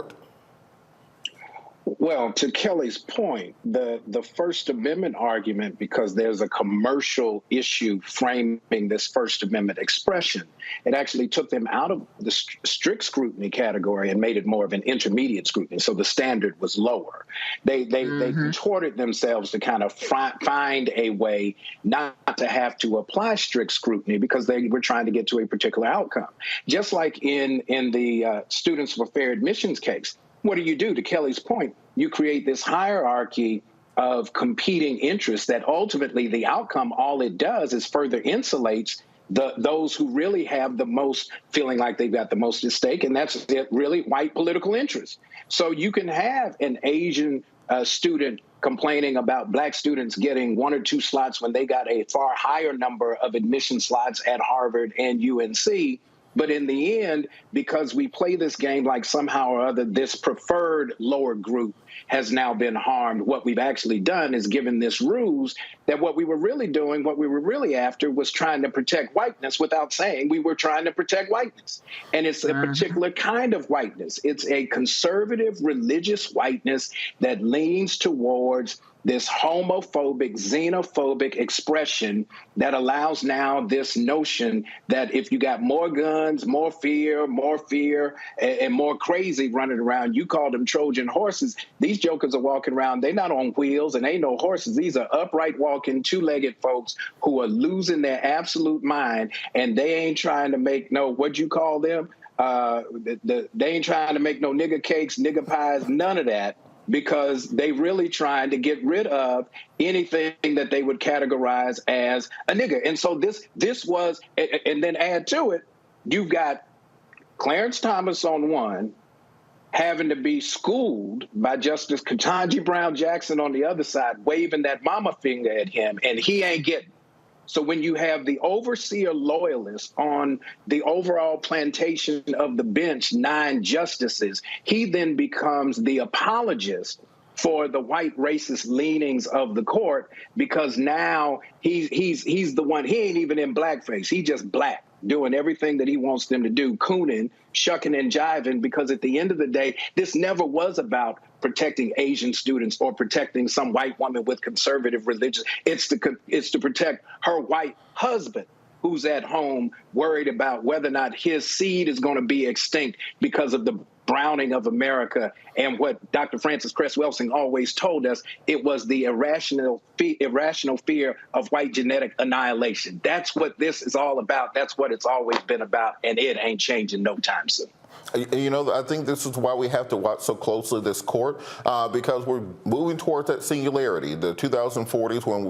Well, to Kelly's point, the First Amendment argument, because there's a commercial issue framing this First Amendment expression, it actually took them out of the strict scrutiny category and made it more of an intermediate scrutiny. So the standard was lower. They contorted themselves to kind of find a way not to have to apply strict scrutiny because they were trying to get to a particular outcome. Just like in the Students for Fair Admissions case. What do? To Kelly's point, you create this hierarchy of competing interests that ultimately the outcome, all it does is further insulates those who really have the most, feeling like they've got the most at stake, and that's really white political interests. So you can have an Asian student complaining about black students getting 1 or 2 slots when they got a far higher number of admission slots at Harvard and UNC. But in the end, because we play this game like somehow or other, this preferred lower group has now been harmed. What we've actually done is given this ruse that what we were really doing, what we were really after was trying to protect whiteness without saying we were trying to protect whiteness. And it's a particular kind of whiteness. It's a conservative religious whiteness that leans towards this homophobic, xenophobic expression that allows now this notion that if you got more guns, more fear, and more crazy running around, you call them Trojan horses. These jokers are walking around, they're not on wheels and ain't no horses. These are upright walking, two-legged folks who are losing their absolute mind, and they ain't trying to make no, what'd you call them? They ain't trying to make no nigger cakes, nigger pies, none of that, because they really trying to get rid of anything that they would categorize as a nigger. And so this was, and then add to it, you've got Clarence Thomas on one, having to be schooled by Justice Ketanji Brown Jackson on the other side, waving that mama finger at him, and he ain't getting. So when you have the overseer loyalist on the overall plantation of the bench, 9 justices, he then becomes the apologist for the white racist leanings of the court, because now he's the one, he ain't even in blackface, he just black, doing everything that he wants them to do, cooning, shucking and jiving, because at the end of the day, this never was about protecting Asian students or protecting some white woman with conservative religion. It's to protect her white husband who's at home worried about whether or not his seed is going to be extinct because of the browning of America. And what Dr. Frances Cress Welsing always told us, it was the irrational fear of white genetic annihilation. That's what this is all about. That's what it's always been about, and it ain't changing no time soon. You know, I think this is why we have to watch so closely this court, because we're moving towards that singularity, the 2040s, when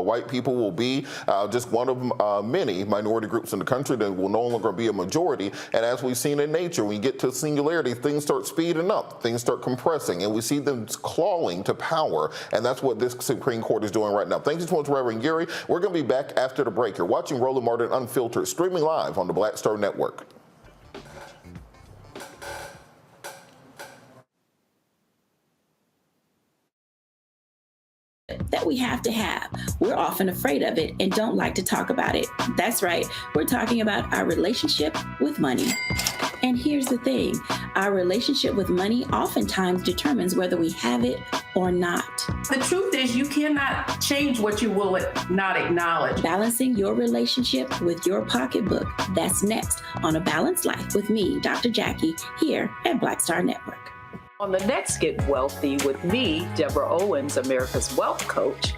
white people will be just one of many minority groups in the country that will no longer be a majority. And as we've seen in nature, when you get to singularity, things start speeding up, things start compressing, and we see them clawing to power. And that's what this Supreme Court is doing right now. Thank you so much, Reverend Geary. We're going to be back after the break. You're watching Roland Martin Unfiltered, streaming live on the Black Star Network. That we have to have. We're often afraid of it and don't like to talk about it. That's right. We're talking about our relationship with money. And here's the thing. Our relationship with money oftentimes determines whether we have it or not. The truth is you cannot change what you will not acknowledge. Balancing your relationship with your pocketbook. That's next on A Balanced Life with me, Dr. Jackie, here at Black Star Network. On the next Get Wealthy with me, Deborah Owens, America's Wealth Coach,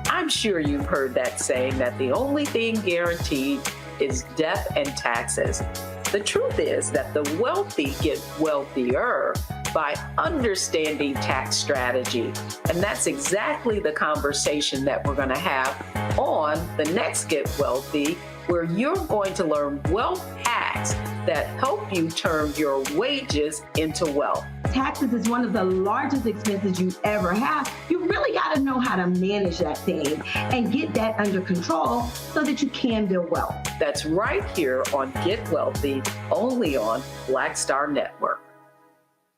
I'm sure you've heard that saying that the only thing guaranteed is death and taxes. The truth is that the wealthy get wealthier by understanding tax strategy. And that's exactly the conversation that we're going to have on the next Get Wealthy, where you're going to learn wealth hacks that help you turn your wages into wealth. Taxes is one of the largest expenses you ever have. You really got to know how to manage that thing and get that under control so that you can build wealth. That's right here on Get Wealthy, only on Black Star Network.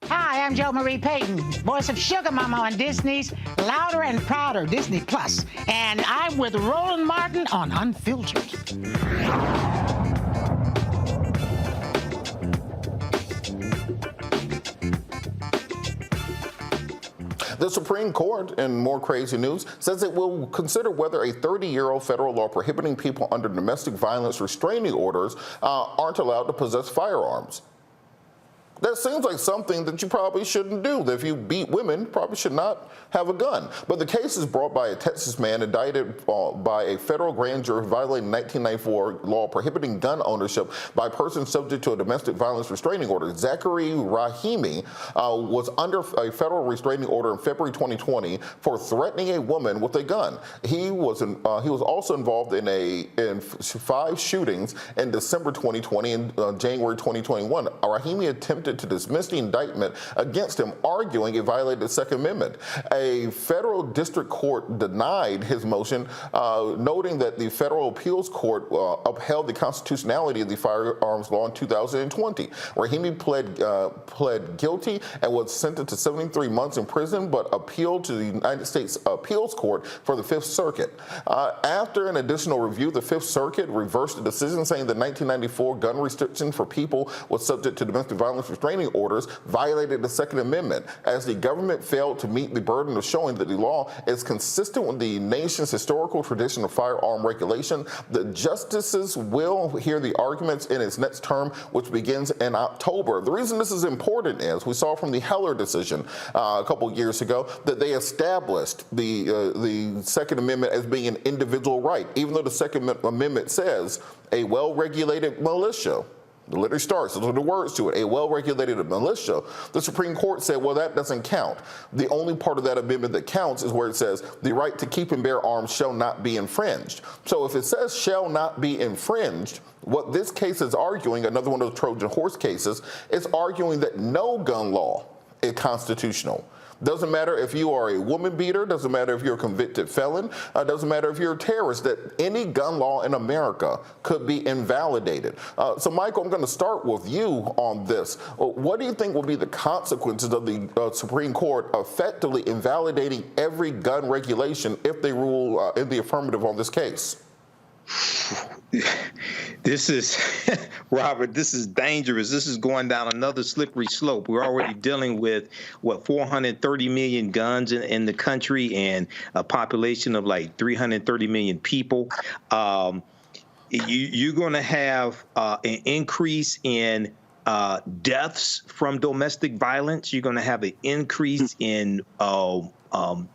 Hi, I'm Jo Marie Payton, voice of Sugar Mama on Disney's Louder and Prouder Disney Plus, and I'm with Roland Martin on Unfiltered. The Supreme Court, in more crazy news, says it will consider whether a 30-year-old federal law prohibiting people under domestic violence restraining orders aren't allowed to possess firearms. That seems like something that you probably shouldn't do. That if you beat women, probably should not have a gun. But the case is brought by a Texas man indicted by a federal grand jury violating 1994 law prohibiting gun ownership by persons subject to a domestic violence restraining order. Zachary Rahimi was under a federal restraining order in February 2020 for threatening a woman with a gun. He was also involved in 5 shootings in December 2020 and January 2021. Rahimi attempted to dismiss the indictment against him, arguing it violated the Second Amendment. A federal district court denied his motion, noting that the federal appeals court upheld the constitutionality of the firearms law in 2020. Rahimi pled guilty and was sentenced to 73 months in prison, but appealed to the United States Appeals Court for the Fifth Circuit. After an additional review, the Fifth Circuit reversed the decision, saying the 1994 gun restriction for people was subject to domestic violence restraining orders violated the Second Amendment, as the government failed to meet the burden of showing that the law is consistent with the nation's historical tradition of firearm regulation. The justices will hear the arguments in its next term, which begins in October. The reason this is important is we saw from the Heller decision a couple years ago that they established the Second Amendment as being an individual right, even though the Second Amendment says a well-regulated militia. The letter starts, those are the words to it, a well-regulated militia. The Supreme Court said, well, that doesn't count. The only part of that amendment that counts is where it says the right to keep and bear arms shall not be infringed. So if it says shall not be infringed, what this case is arguing, another one of those Trojan horse cases, is arguing that no gun law is constitutional. Doesn't matter if you are a woman beater, doesn't matter if you're a convicted felon, doesn't matter if you're a terrorist, that any gun law in America could be invalidated. So Michael, I'm going to start with you on this. What do you think will be the consequences of the Supreme Court effectively invalidating every gun regulation if they rule in the affirmative on this case? This is, Robert, this is dangerous. This is going down another slippery slope. We're already dealing with, 430 million guns in the country and a population of like 330 million people. You're going to have an increase in deaths from domestic violence. You're going to have an increase in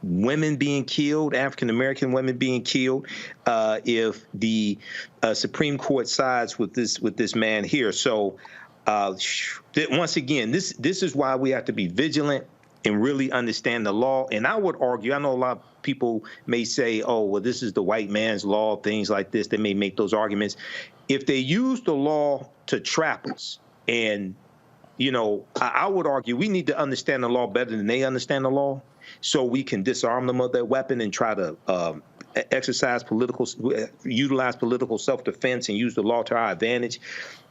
women being killed, African-American women being killed, if the Supreme Court sides with this man here. So Once again, this is why we have to be vigilant and really understand the law. And I would argue, I know a lot of people may say, oh, well, this is the white man's law, things like this. They may make those arguments. If they use the law to trap us, and, you know, I would argue we need to understand the law better than they understand the law, so we can disarm them of their weapon and try to utilize political self-defense and use the law to our advantage.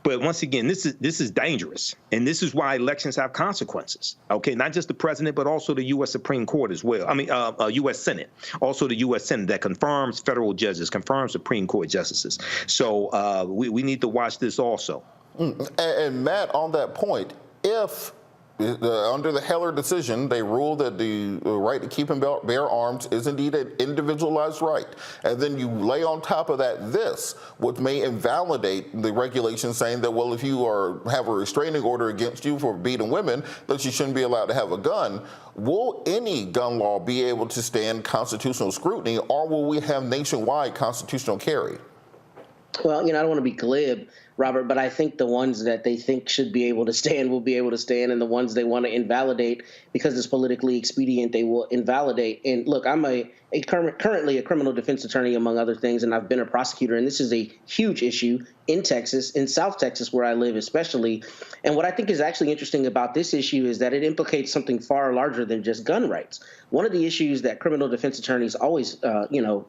But once again, this is dangerous, and this is why elections have consequences. Okay, not just the president, but also the U.S. Supreme Court as well. I mean, U.S. Senate, also the U.S. Senate that confirms federal judges, confirms Supreme Court justices. So we need to watch this also. And Matt, on that point, if under the Heller decision, they ruled that the right to keep and bear arms is indeed an individualized right. And then you lay on top of that this, which may invalidate the regulation saying that, well, if you have a restraining order against you for beating women, that you shouldn't be allowed to have a gun. Will any gun law be able to stand constitutional scrutiny, or will we have nationwide constitutional carry? Well, you know, I don't want to be glib, Robert, but I think the ones that they think should be able to stand will be able to stand, and the ones they want to invalidate because it's politically expedient, they will invalidate. And look, I'm currently a criminal defense attorney, among other things, and I've been a prosecutor, and this is a huge issue in Texas, in South Texas, where I live especially. And what I think is actually interesting about this issue is that it implicates something far larger than just gun rights. One of the issues that criminal defense attorneys always,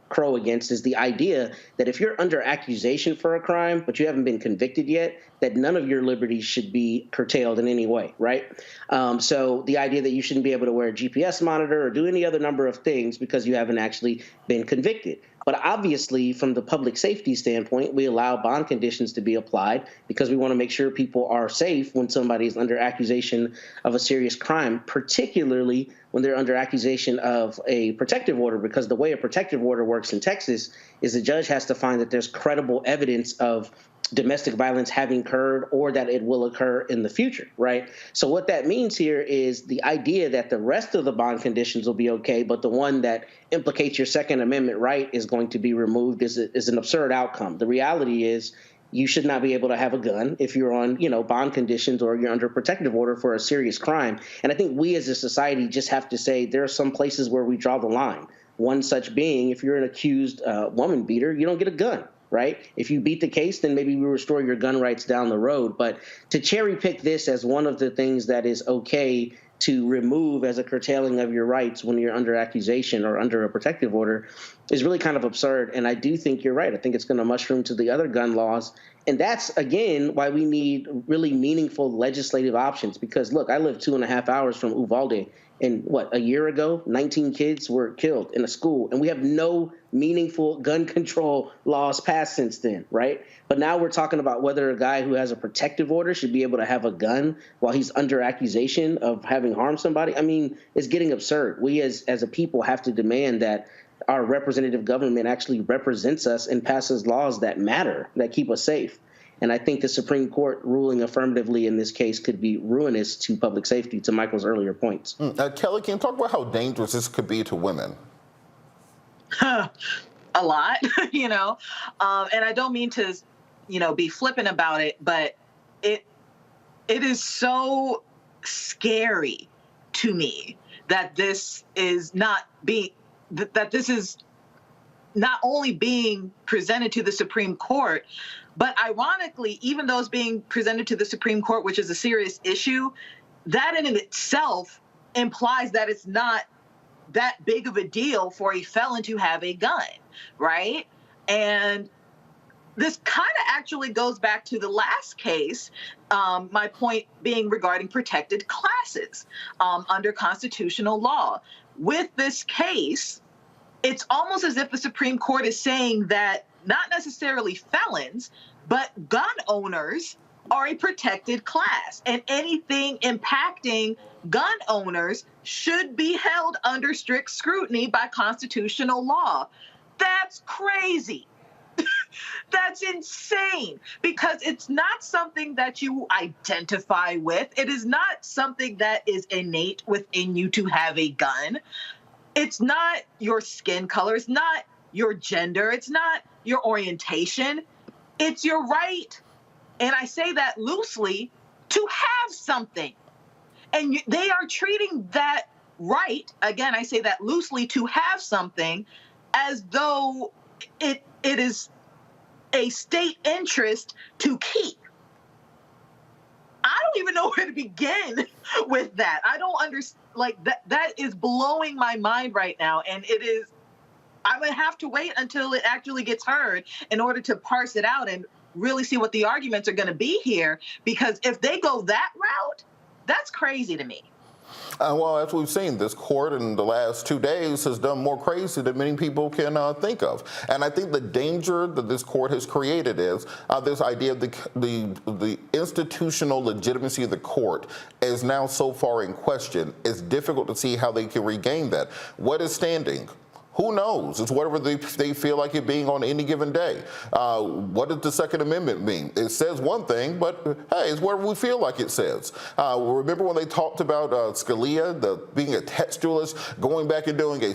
crow against is the idea that if you're under accusation for a crime, but you haven't been convicted yet, that none of your liberties should be curtailed in any way, right? So the idea that you shouldn't be able to wear a GPS monitor or do any other number of things because you haven't actually been convicted. But obviously, from the public safety standpoint, we allow bond conditions to be applied because we want to make sure people are safe when somebody is under accusation of a serious crime, particularly when they're under accusation of a protective order, because the way a protective order works in Texas is the judge has to find that there's credible evidence of domestic violence having occurred or that it will occur in the future, right? So what that means here is the idea that the rest of the bond conditions will be okay, but the one that implicates your Second Amendment right is going to be removed is an absurd outcome. The reality is you should not be able to have a gun if you're on, bond conditions or you're under protective order for a serious crime. And I think we as a society just have to say there are some places where we draw the line. One such being, if you're an accused woman beater, you don't get a gun. Right? If you beat the case, then maybe we restore your gun rights down the road. But to cherry pick this as one of the things that is okay to remove as a curtailing of your rights when you're under accusation or under a protective order is really kind of absurd. And I do think you're right. I think it's going to mushroom to the other gun laws. And that's, again, why we need really meaningful legislative options. Because, look, I live 2.5 hours from Uvalde. And a year ago, 19 kids were killed in a school, and we have no meaningful gun control laws passed since then, right? But now we're talking about whether a guy who has a protective order should be able to have a gun while he's under accusation of having harmed somebody. I mean, it's getting absurd. We as a people have to demand that our representative government actually represents us and passes laws that matter, that keep us safe. And I think the Supreme Court ruling affirmatively in this case could be ruinous to public safety, to Michael's earlier points. Kelly, can you talk about how dangerous this could be to women? A lot, and I don't mean to, be flippant about it, but it is so scary to me that this is not only being presented to the Supreme Court, but ironically, even though it's being presented to the Supreme Court, which is a serious issue, that in itself implies that it's not that big of a deal for a felon to have a gun, right? And this kind of actually goes back to the last case, my point being regarding protected classes under constitutional law. With this case, it's almost as if the Supreme Court is saying that not necessarily felons, but gun owners are a protected class, and anything impacting gun owners should be held under strict scrutiny by constitutional law. That's crazy. That's insane, because it's not something that you identify with. It is not something that is innate within you to have a gun. It's not your skin color. It's not your gender. It's not your orientation. It's your right, and I say that loosely, to have something. And they are treating that right, again, I say that loosely, to have something as though it is a state interest to keep. I don't even know where to begin with that. I don't understand. Like, that is blowing my mind right now. And it is, I'm going to have to wait until it actually gets heard in order to parse it out and really see what the arguments are going to be here. Because if they go that route, that's crazy to me. Well, as we've seen, this court in the last 2 days has done more crazy than many people can think of. And I think the danger that this court has created is this idea of the institutional legitimacy of the court is now so far in question. It's difficult to see how they can regain that. What is standing? Who knows? It's whatever they feel like it being on any given day. What does the Second Amendment mean? It says one thing, but hey, it's whatever we feel like it says. Remember when they talked about Scalia being a textualist, going back and doing a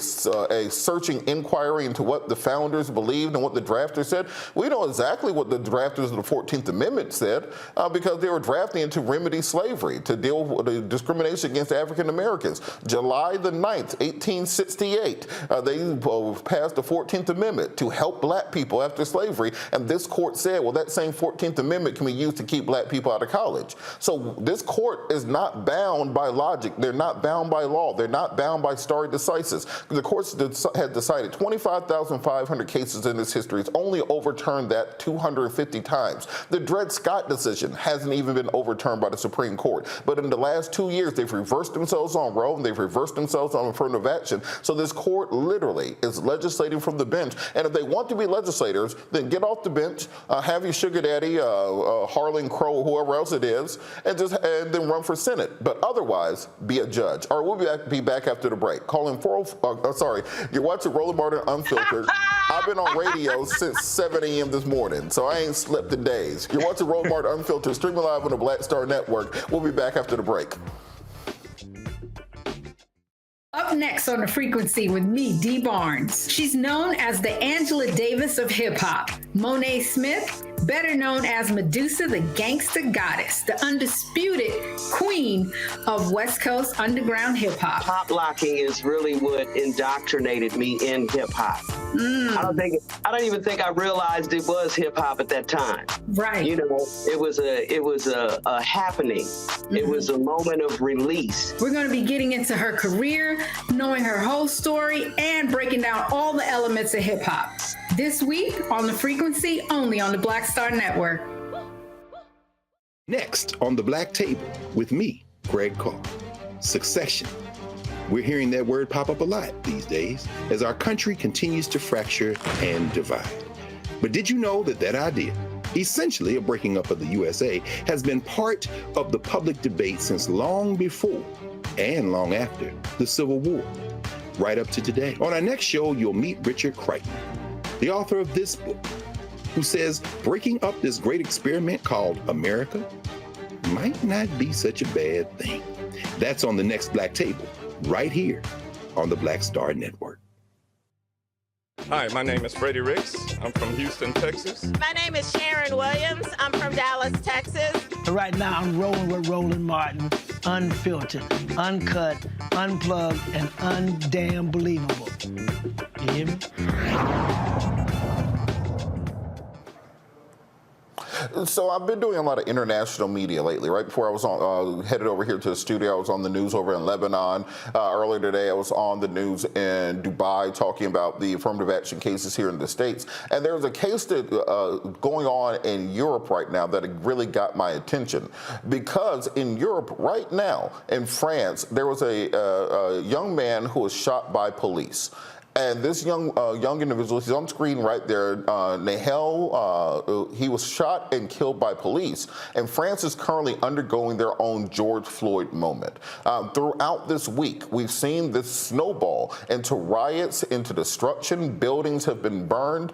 searching inquiry into what the founders believed and what the drafters said? We know exactly what the drafters of the 14th Amendment said because they were drafting it to remedy slavery, to deal with the discrimination against African Americans. July the 9th, 1868, they passed the 14th Amendment to help black people after slavery, and this court said, well, that same 14th Amendment can be used to keep black people out of college. So this court is not bound by logic. They're not bound by law. They're not bound by stare decisis. The courts had decided 25,500 cases in its history. It's only overturned that 250 times. The Dred Scott decision hasn't even been overturned by the Supreme Court. But in the last 2 years, they've reversed themselves on Roe, and they've reversed themselves on affirmative action. So this court literally is legislating from the bench. And if they want to be legislators, then get off the bench, have your sugar daddy, Harlan Crow, or whoever else it is, and then run for Senate. But otherwise, be a judge. All right, we'll be back after the break. Calling you're watching Roland Martin Unfiltered. I've been on radio since 7 a.m. this morning, so I ain't slept in days. You're watching Roland Martin Unfiltered, streaming live on the Black Star Network. We'll be back after the break. Up next on The Frequency with me, Dee Barnes. She's known as the Angela Davis of hip-hop. Monet Smith, better known as Medusa, the gangsta goddess, the undisputed queen of West Coast underground hip-hop. Pop locking is really what indoctrinated me in hip-hop. I don't even think I realized it was hip-hop at that time. Right. You know, it was a happening. Mm-hmm. It was a moment of release. We're going to be getting into her career, knowing her whole story, and breaking down all the elements of hip-hop. This week on The Frequency, only on the Black Star Network. Next on The Black Table with me, Greg Carr. Succession. We're hearing that word pop up a lot these days as our country continues to fracture and divide. But did you know that idea, essentially a breaking up of the USA, has been part of the public debate since long before and long after the Civil War, right up to today? On our next show, you'll meet Richard Crichton, the author of this book, who says breaking up this great experiment called America might not be such a bad thing. That's on the next Black Table, right here on the Black Star Network. Hi, my name is Freddie Ricks. I'm from Houston, Texas. My name is Sharon Williams. I'm from Dallas, Texas. Right now, I'm rolling with Roland Martin, unfiltered, uncut, unplugged, and undamn believable. You hear me? So I've been doing a lot of international media lately. Right before I was headed over here to the studio, I was on the news over in Lebanon. Earlier today, I was on the news in Dubai talking about the affirmative action cases here in the States. And there's a case that going on in Europe right now that really got my attention. Because in Europe right now, in France, there was a young man who was shot by police. And this young individual, he's on screen right there, Nahel, he was shot and killed by police. And France is currently undergoing their own George Floyd moment. Throughout this week, we've seen this snowball into riots, into destruction. Buildings have been burned.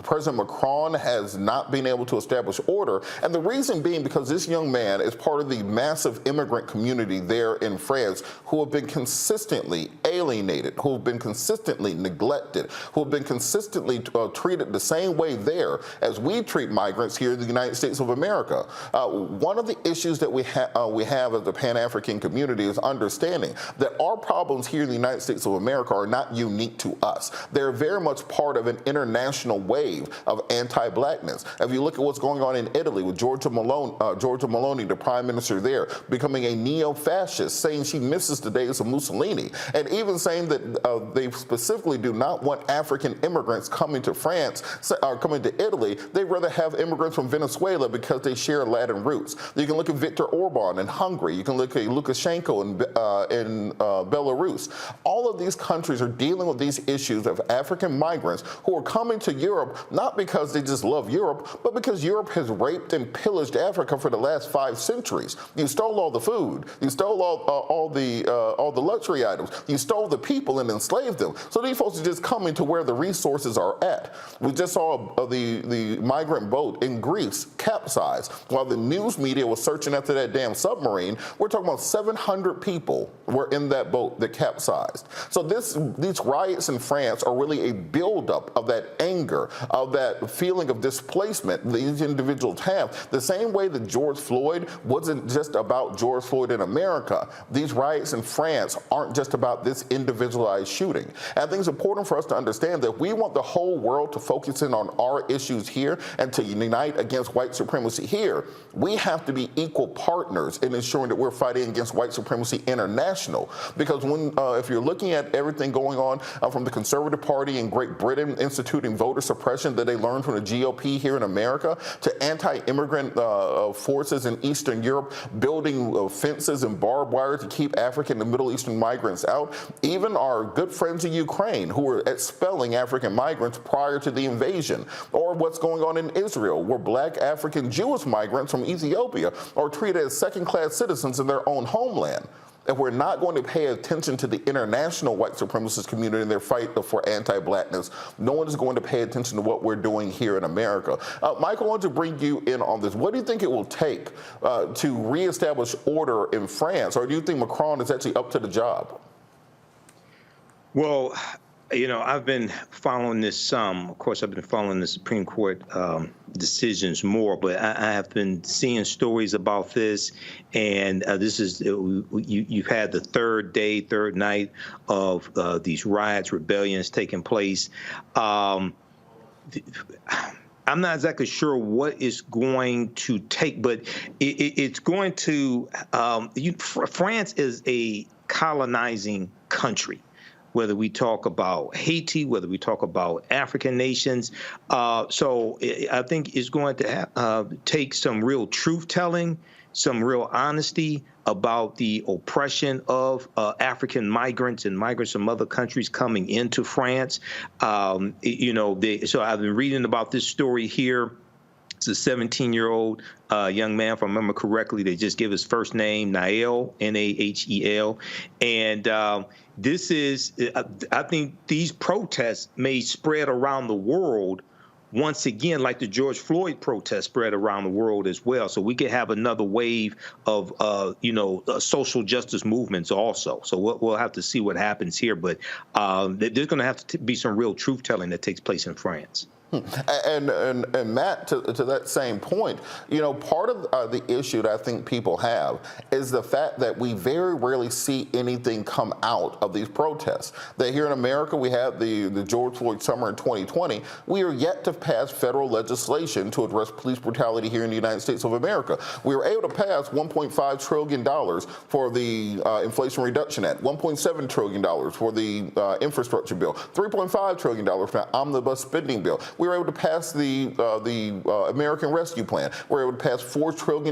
President Macron has not been able to establish order. And the reason being because this young man is part of the massive immigrant community there in France who have been consistently alienated, who have been consistently consistently neglected, who have been consistently treated the same way there as we treat migrants here in the United States of America. One of the issues that we have as the Pan-African community is understanding that our problems here in the United States of America are not unique to us. They're very much part of an international wave of anti-blackness. If you look at what's going on in Italy with Giorgia Meloni, the prime minister there, becoming a neo-fascist, saying she misses the days of Mussolini, and even saying that they specifically do not want African immigrants coming to France or coming to Italy. They'd rather have immigrants from Venezuela because they share Latin roots. You can look at Viktor Orban in Hungary. You can look at Lukashenko in Belarus. All of these countries are dealing with these issues of African migrants who are coming to Europe not because they just love Europe, but because Europe has raped and pillaged Africa for the last 5 centuries. You stole all the food. You stole all the luxury items. You stole the people and enslaved them. So these folks are just coming to where the resources are at. We just saw the migrant boat in Greece capsized. While the news media was searching after that damn submarine, we're talking about 700 people were in that boat that capsized. So these riots in France are really a buildup of that anger, of that feeling of displacement these individuals have. The same way that George Floyd wasn't just about George Floyd in America. These riots in France aren't just about this individualized shooting. And I think it's important for us to understand that we want the whole world to focus in on our issues here and to unite against white supremacy here. We have to be equal partners in ensuring that we're fighting against white supremacy international. Because if you're looking at everything going on from the Conservative Party in Great Britain instituting voter suppression that they learned from the GOP here in America, to anti-immigrant forces in Eastern Europe building fences and barbed wire to keep African and Middle Eastern migrants out, even our good friends in Ukraine who were expelling African migrants prior to the invasion, or what's going on in Israel where black African Jewish migrants from Ethiopia are treated as second-class citizens in their own homeland. If we're not going to pay attention to the international white supremacist community in their fight for anti-blackness, no one is going to pay attention to what we're doing here in America. Michael, I want to bring you in on this. What do you think it will take to reestablish order in France, or do you think Macron is actually up to the job? Well, you know, I've been following this of course, I've been following the Supreme Court decisions more, but I have been seeing stories about this, and this is, you've had the third night of these riots, rebellions taking place. I'm not exactly sure what is going to take, but it's going to, France is a colonizing country. Whether we talk about Haiti, whether we talk about African nations. So I think it's going to take some real truth-telling, some real honesty about the oppression of African migrants and migrants from other countries coming into France. So I've been reading about this story here. It's a 17-year-old young man, if I remember correctly. They just give his first name, Nahel, Nahel. And this is, I think these protests may spread around the world once again, like the George Floyd protests spread around the world as well. So we could have another wave of, social justice movements also. So we'll have to see what happens here. But there's going to have to be some real truth-telling that takes place in France. And Matt, to that same point, part of the issue that I think people have is the fact that we very rarely see anything come out of these protests. That here in America, we had the George Floyd summer in 2020. We are yet to pass federal legislation to address police brutality here in the United States of America. We were able to pass $1.5 trillion for the Inflation Reduction Act, $1.7 trillion for the infrastructure bill, $3.5 trillion for the omnibus spending bill. We were able to pass the American Rescue Plan. We were able to pass $4 trillion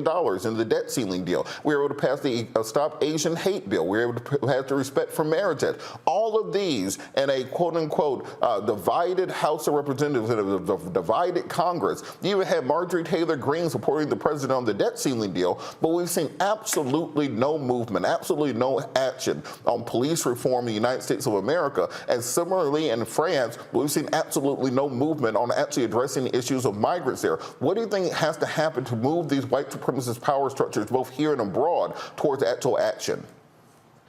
in the debt ceiling deal. We were able to pass the Stop Asian Hate bill. We were able to pass the Respect for Marriage Act. All of these in a quote-unquote divided House of Representatives and a divided Congress. You even had Marjorie Taylor Greene supporting the president on the debt ceiling deal, but we've seen absolutely no movement, absolutely no action on police reform in the United States of America. And similarly in France, we've seen absolutely no movement on actually addressing the issues of migrants there. What do you think has to happen to move these white supremacist power structures, both here and abroad, towards actual action?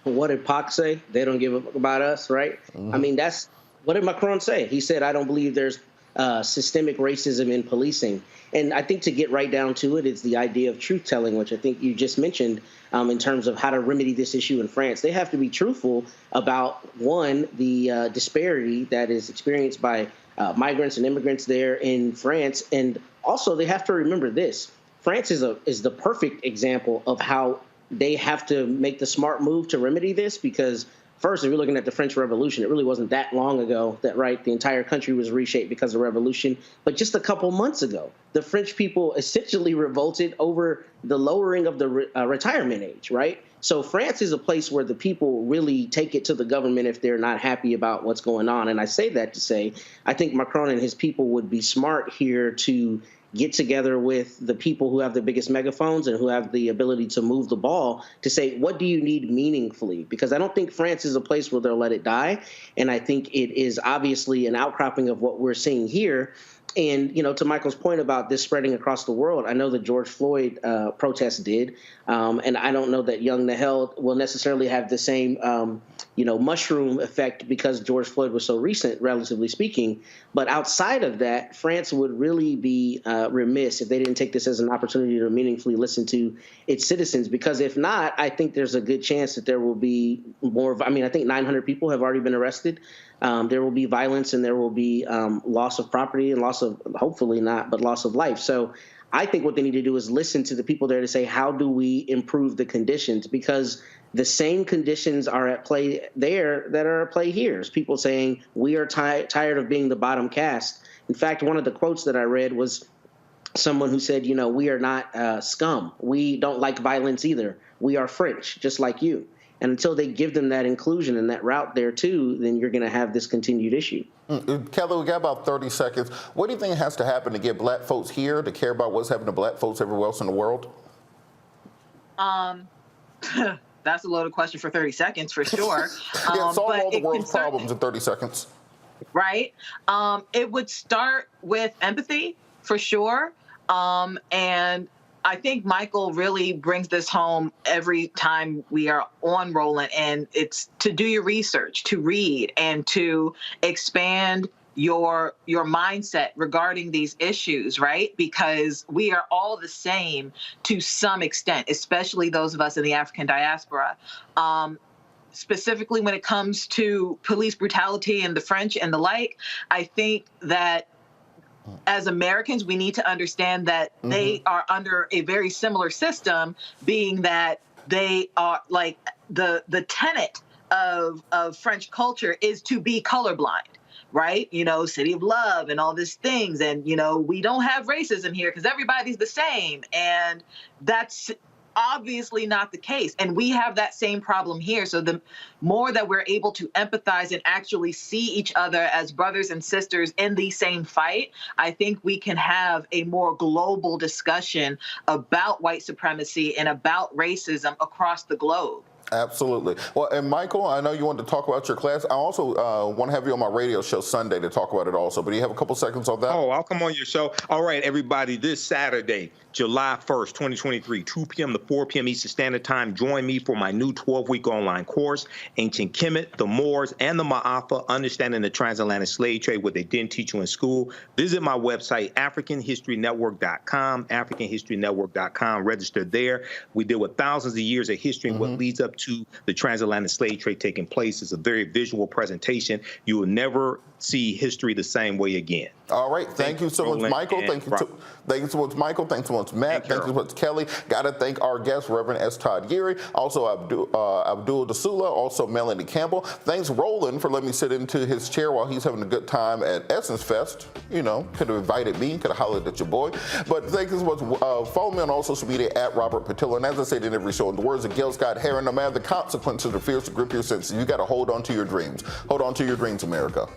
What did Pac say? They don't give a fuck about us, right? I mean, what did Macron say? He said, I don't believe there's systemic racism in policing. And I think to get right down to it, it's the idea of truth telling, which I think you just mentioned in terms of how to remedy this issue in France. They have to be truthful about, one, the disparity that is experienced by migrants and immigrants there in France. And also they have to remember this. France is the perfect example of how they have to make the smart move to remedy this, because first, if you're looking at the French Revolution, it really wasn't that long ago that, right, the entire country was reshaped because of the revolution. But just a couple months ago, the French people essentially revolted over the lowering of the retirement age, right? So France is a place where the people really take it to the government if they're not happy about what's going on. And I say that to say, I think Macron and his people would be smart here to get together with the people who have the biggest megaphones and who have the ability to move the ball to say, what do you need meaningfully? Because I don't think France is a place where they'll let it die. And I think it is obviously an outcropping of what we're seeing here. And, to Michael's point about this spreading across the world, I know the George Floyd protest did. And I don't know that Young Nahel will necessarily have the same, mushroom effect because George Floyd was so recent, relatively speaking. But outside of that, France would really be remiss if they didn't take this as an opportunity to meaningfully listen to its citizens. Because if not, I think there's a good chance that there will be more. I think 900 people have already been arrested. There will be violence and there will be loss of property and loss of, hopefully not, but loss of life. So I think what they need to do is listen to the people there to say, how do we improve the conditions? Because the same conditions are at play there that are at play here. It's people saying we are tired of being the bottom caste. In fact, one of the quotes that I read was someone who said, we are not scum. We don't like violence either. We are French, just like you. And until they give them that inclusion and that route there too, then you're going to have this continued issue. Kelly, we got about 30 seconds. What do you think has to happen to get black folks here to care about what's happening to black folks everywhere else in the world? That's a loaded question for 30 seconds for sure. Solve all the world's problems in 30 seconds. Right. It would start with empathy for sure. And I think Michael really brings this home every time we are on Roland, and it's to do your research, to read, and to expand your mindset regarding these issues, right? Because we are all the same to some extent, especially those of us in the African diaspora. Specifically when it comes to police brutality and the French and the like, I think that as Americans, we need to understand that they are under a very similar system, being that they are like the tenet of French culture is to be colorblind, right? City of love and all these things. And, we don't have racism here because everybody's the same. And that's obviously not the case. And we have that same problem here. So the more that we're able to empathize and actually see each other as brothers and sisters in the same fight, I think we can have a more global discussion about white supremacy and about racism across the globe. Absolutely. Well, and Michael, I know you wanted to talk about your class. I also want to have you on my radio show Sunday to talk about it also, but do you have a couple seconds on that? Oh, I'll come on your show. All right, everybody, this Saturday, July 1st, 2023, 2 p.m. to 4 p.m. Eastern Standard Time. Join me for my new 12-week online course, Ancient Kemet, the Moors, and the Ma'afa, Understanding the Transatlantic Slave Trade, what they didn't teach you in school. Visit my website, AfricanHistoryNetwork.com, AfricanHistoryNetwork.com. Register there. We deal with thousands of years of history and what leads up to the transatlantic slave trade taking place. It's a very visual presentation. You will never see history the same way again. All right. Thank you so much, Michael. Thank you so much, Michael. Thanks so much, Matt. Thank you so much, Kelly. Got to thank our guest, Reverend S. Todd Geary, also Abdul Dasula, also Melanie Campbell. Thanks, Roland, for letting me sit into his chair while he's having a good time at Essence Fest. Could have invited me, could have hollered at your boy. But thank you so much. Follow me on all social media at Robert Patillo. And as I said in every show, in the words of Gil Scott Heron, no matter the consequences or fears to grip your senses, you got to hold on to your dreams. Hold on to your dreams, America.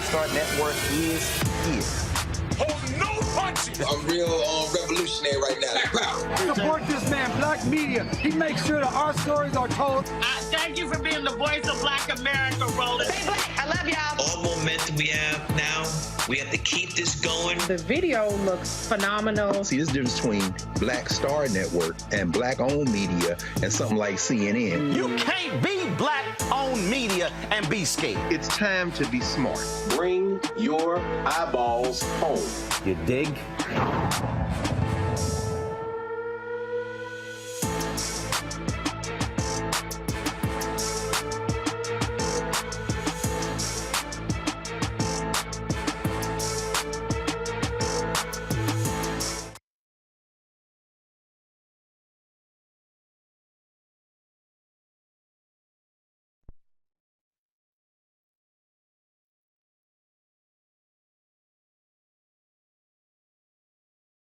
Star Network is here. Hold no punches. I'm real revolutionary right now. Support this man, Black Media. He makes sure that our stories are told. Thank you for being the voice of Black America, Roland. Stay black. I love y'all. All momentum we have now, we have to keep this going. The video looks phenomenal. See, this difference between Black Star Network and Black-owned media and something like CNN. You can't be Black-owned media and be scared. It's time to be smart. Bring your eyeballs home. You dig?